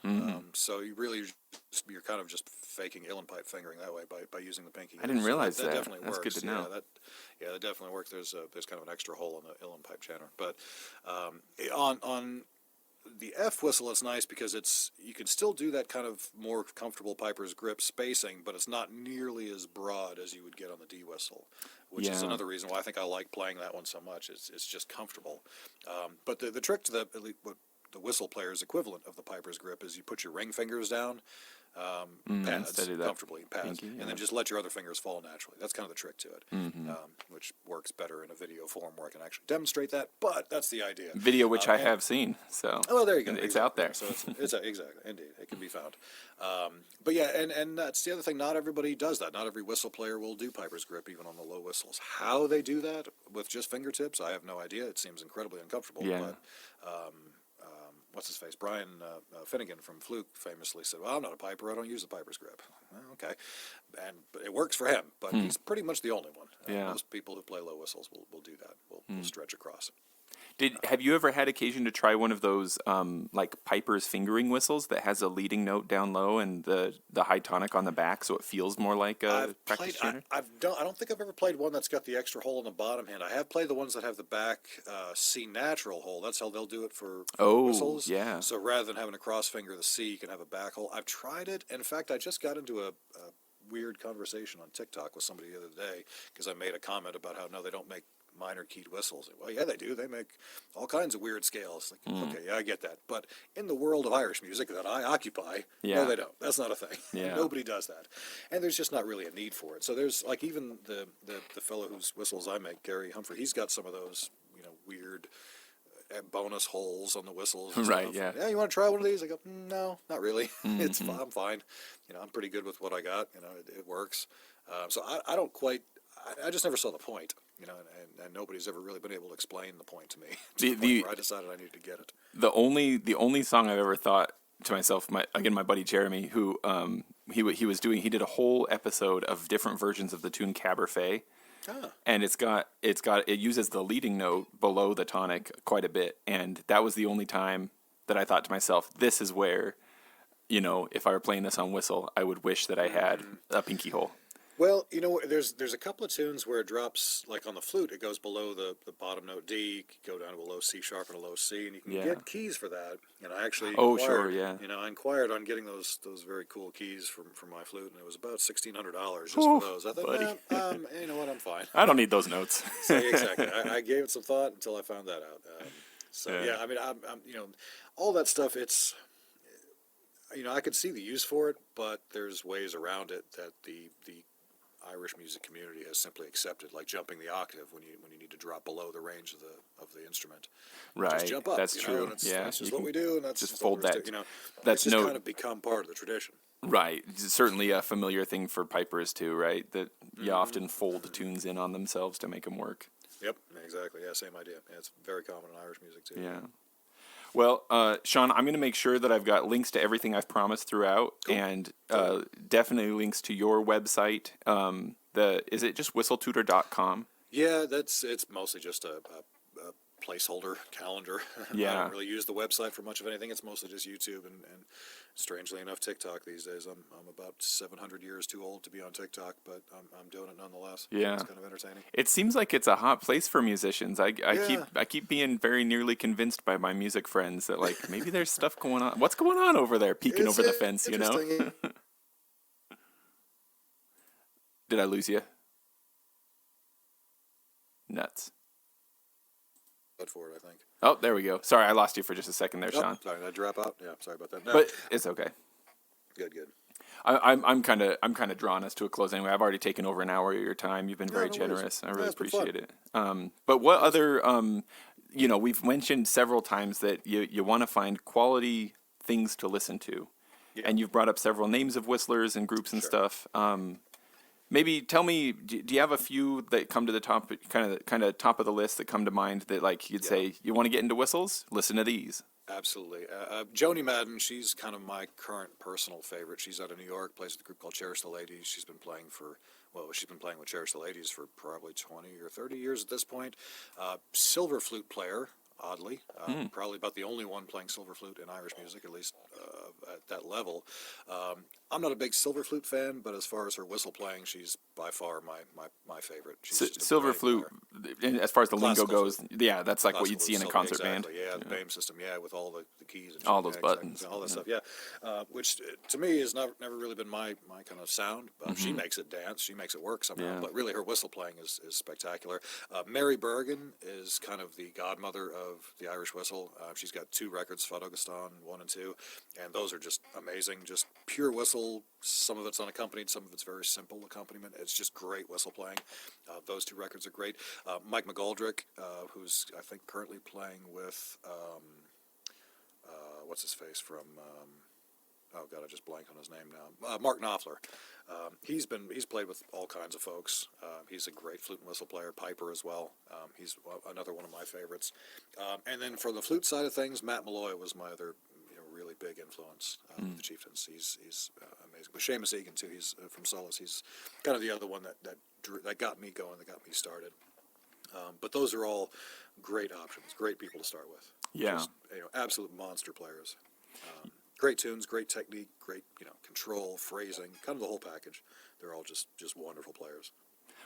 So you're kind of just faking uilleann pipe fingering that way by using the pinky. I didn't realize that. Definitely That's works. good to know. That definitely works. There's kind of an extra hole in the uilleann pipe chanter, but on the F whistle, it's nice because you can still do that kind of more comfortable piper's grip spacing, but it's not nearly as broad as you would get on the D whistle, which is another reason why I think I like playing that one so much. It's just comfortable. But the trick to what the whistle player's equivalent of the piper's grip is you put your ring fingers down. pads instead of that comfortably, pads, pinky, and then just let your other fingers fall naturally. That's kind of the trick to it, which works better in a video form where I can actually demonstrate that. But that's the idea. Video, which I have seen, so well, there you go. it's exactly. out there. So it's exactly, indeed, it can be found. But yeah, and that's the other thing. Not everybody does that. Not every whistle player will do piper's grip, even on the low whistles. How they do that with just fingertips, I have no idea. It seems incredibly uncomfortable. Yeah. But what's his face? Brian Finnegan from Flute famously said, "Well, I'm not a piper. I don't use the piper's grip." Well, okay, but it works for him. But he's pretty much the only one. Yeah. Most people who play low whistles will do that. Will stretch across. Have you ever had occasion to try one of those like Piper's fingering whistles that has a leading note down low and the high tonic on the back, so it feels more like a practice chanter? I don't think I've ever played one that's got the extra hole in the bottom hand. I have played the ones that have the back C natural hole. That's how they'll do it for whistles. Yeah. So rather than having a cross finger the C, you can have a back hole. I've tried it. In fact, I just got into a weird conversation on TikTok with somebody the other day because I made a comment about how no, they don't make minor keyed whistles. Well, yeah, they do. They make all kinds of weird scales. Like, okay, yeah, I get that. But in the world of Irish music that I occupy, no, they don't. That's not a thing. Yeah. Nobody does that. And there's just not really a need for it. So there's, like, even the fellow whose whistles I make, Gary Humphrey, he's got some of those, weird bonus holes on the whistles. And right, stuff. yeah. Yeah, you want to try one of these? I go, no, not really. It's fine. I'm fine. I'm pretty good with what I got. It works. So I don't quite, I just never saw the point. And nobody's ever really been able to explain the point to me. I decided I needed to get it. The only song I've ever thought to myself, my buddy Jeremy, who he did a whole episode of different versions of the tune Caberfay. And it uses the leading note below the tonic quite a bit, and that was the only time that I thought to myself, this is where, if I were playing this on whistle, I would wish that I had a pinky hole. Well, there's a couple of tunes where it drops, like on the flute, it goes below the bottom note D, you can go down to a low C sharp and a low C, and you can get keys for that. And I actually I inquired on getting those very cool keys for my flute, and it was about $1,600 just for those. I thought, you know what, I'm fine. I don't need those notes. So, exactly. I gave it some thought until I found that out. I mean, I'm all that stuff, it's, I could see the use for it, but there's ways around it that the Irish music community has simply accepted, like jumping the octave when you need to drop below the range of the instrument. Right, just jump up. That's true. That's just what we do, and that's just fold that. That's just kind of become part of the tradition. Right, it's certainly a familiar thing for pipers too, right? That you often fold tunes in on themselves to make them work. Yep, exactly. Yeah, same idea. Yeah, it's very common in Irish music too. Yeah. Well, Sean, I'm going to make sure that I've got links to everything I've promised throughout, and definitely links to your website. Is it just whistletutor.com? Yeah, it's mostly just a placeholder calendar. Yeah. I don't really use the website for much of anything. It's mostly just YouTube and strangely enough, TikTok these days. I'm about 700 years too old to be on TikTok, but I'm doing it nonetheless. Yeah. It's kind of entertaining. It seems like it's a hot place for musicians. I keep being very nearly convinced by my music friends that, like, maybe there's stuff going on. What's going on over there, peeking over the fence, Did I lose you? Nuts. For it, I think. Oh, there we go. Sorry, I lost you for just a second there, Sean. Sorry, did I drop out? Yeah, sorry about that. No. But it's okay. Good. I'm kind of drawing us to a close anyway. I've already taken over an hour of your time. You've been very generous. I really appreciate it. But what other we've mentioned several times that you want to find quality things to listen to, and you've brought up several names of whistlers and groups and stuff. Maybe tell me, do you have a few that come to the top, kind of top of the list that come to mind that, like, you'd say, you want to get into whistles? Listen to these. Absolutely. Joni Madden, she's kind of my current personal favorite. She's out of New York, plays with a group called Cherish the Ladies. She's been playing with Cherish the Ladies for probably 20 or 30 years at this point. Silver flute player, oddly. Probably about the only one playing silver flute in Irish music, at least at that level. I'm not a big silver flute fan, but as far as her whistle playing, she's by far my favorite. Silver flute, as far as the lingo goes, that's like what you'd see in a concert band. Yeah, the BAME system, with all the keys and all those buttons, all that stuff. Which to me has never really been my kind of sound. She makes it dance, she makes it work somehow. But really, her whistle playing is spectacular. Mary Bergen is kind of the godmother of the Irish whistle. She's got 2 records, Fado Gaston 1 and 2, and those are just amazing. Just pure whistle. Some of it's unaccompanied, some of it's very simple accompaniment. It's just great whistle playing. Those two records are great. Mike McGoldrick, who's I think currently playing with what's his face from. Oh God, I just blanked on his name now. Mark Knopfler. He's played with all kinds of folks. He's a great flute and whistle player, piper as well. He's another one of my favorites. And then for the flute side of things, Matt Malloy was my other really big influence. The Chieftains. He's amazing. But Seamus Egan too. He's from Solace. He's kind of the other one that got me going, that got me started. But those are all great options, great people to start with. Yeah, just, absolute monster players. Great tunes, great technique, great control, phrasing, kind of the whole package. They're all just wonderful players.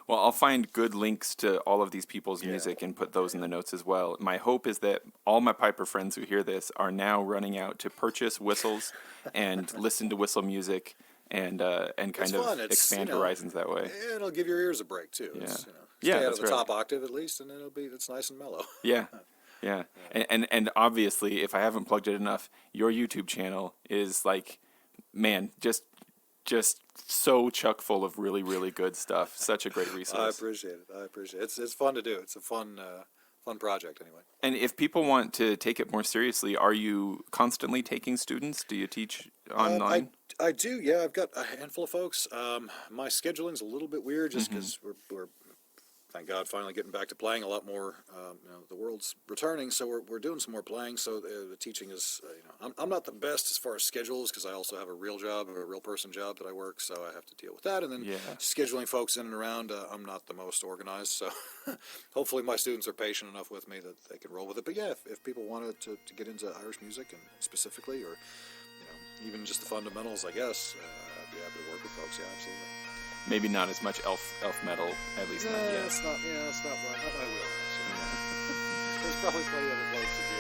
Well, I'll find good links to all of these people's music and put those in the notes as well. My hope is that all my piper friends who hear this are now running out to purchase whistles and listen to whistle music and kind of expand horizons that way. It'll give your ears a break too. Yeah, stay out of the top octave at least, and then it's nice and mellow. Yeah. Yeah, and obviously, if I haven't plugged it enough, your YouTube channel is like, man, just so chock full of really, really good stuff. Such a great resource. I appreciate it. It's fun to do. It's a fun project anyway. And if people want to take it more seriously, are you constantly taking students? Do you teach online? I do. Yeah, I've got a handful of folks. My scheduling's a little bit weird just because we're thank God, finally getting back to playing a lot more. The world's returning, so we're doing some more playing. So the teaching is, I'm not the best as far as schedules because I also have a real job, a real person job that I work, so I have to deal with that. And then scheduling folks in and around, I'm not the most organized. So hopefully my students are patient enough with me that they can roll with it. But yeah, if people wanted to get into Irish music and specifically, or even just the fundamentals, I guess, I'd be happy to work with folks. Yeah, absolutely. Maybe not as much elf metal, at least not yet. It's not my wheelhouse. There's probably plenty of other folks that do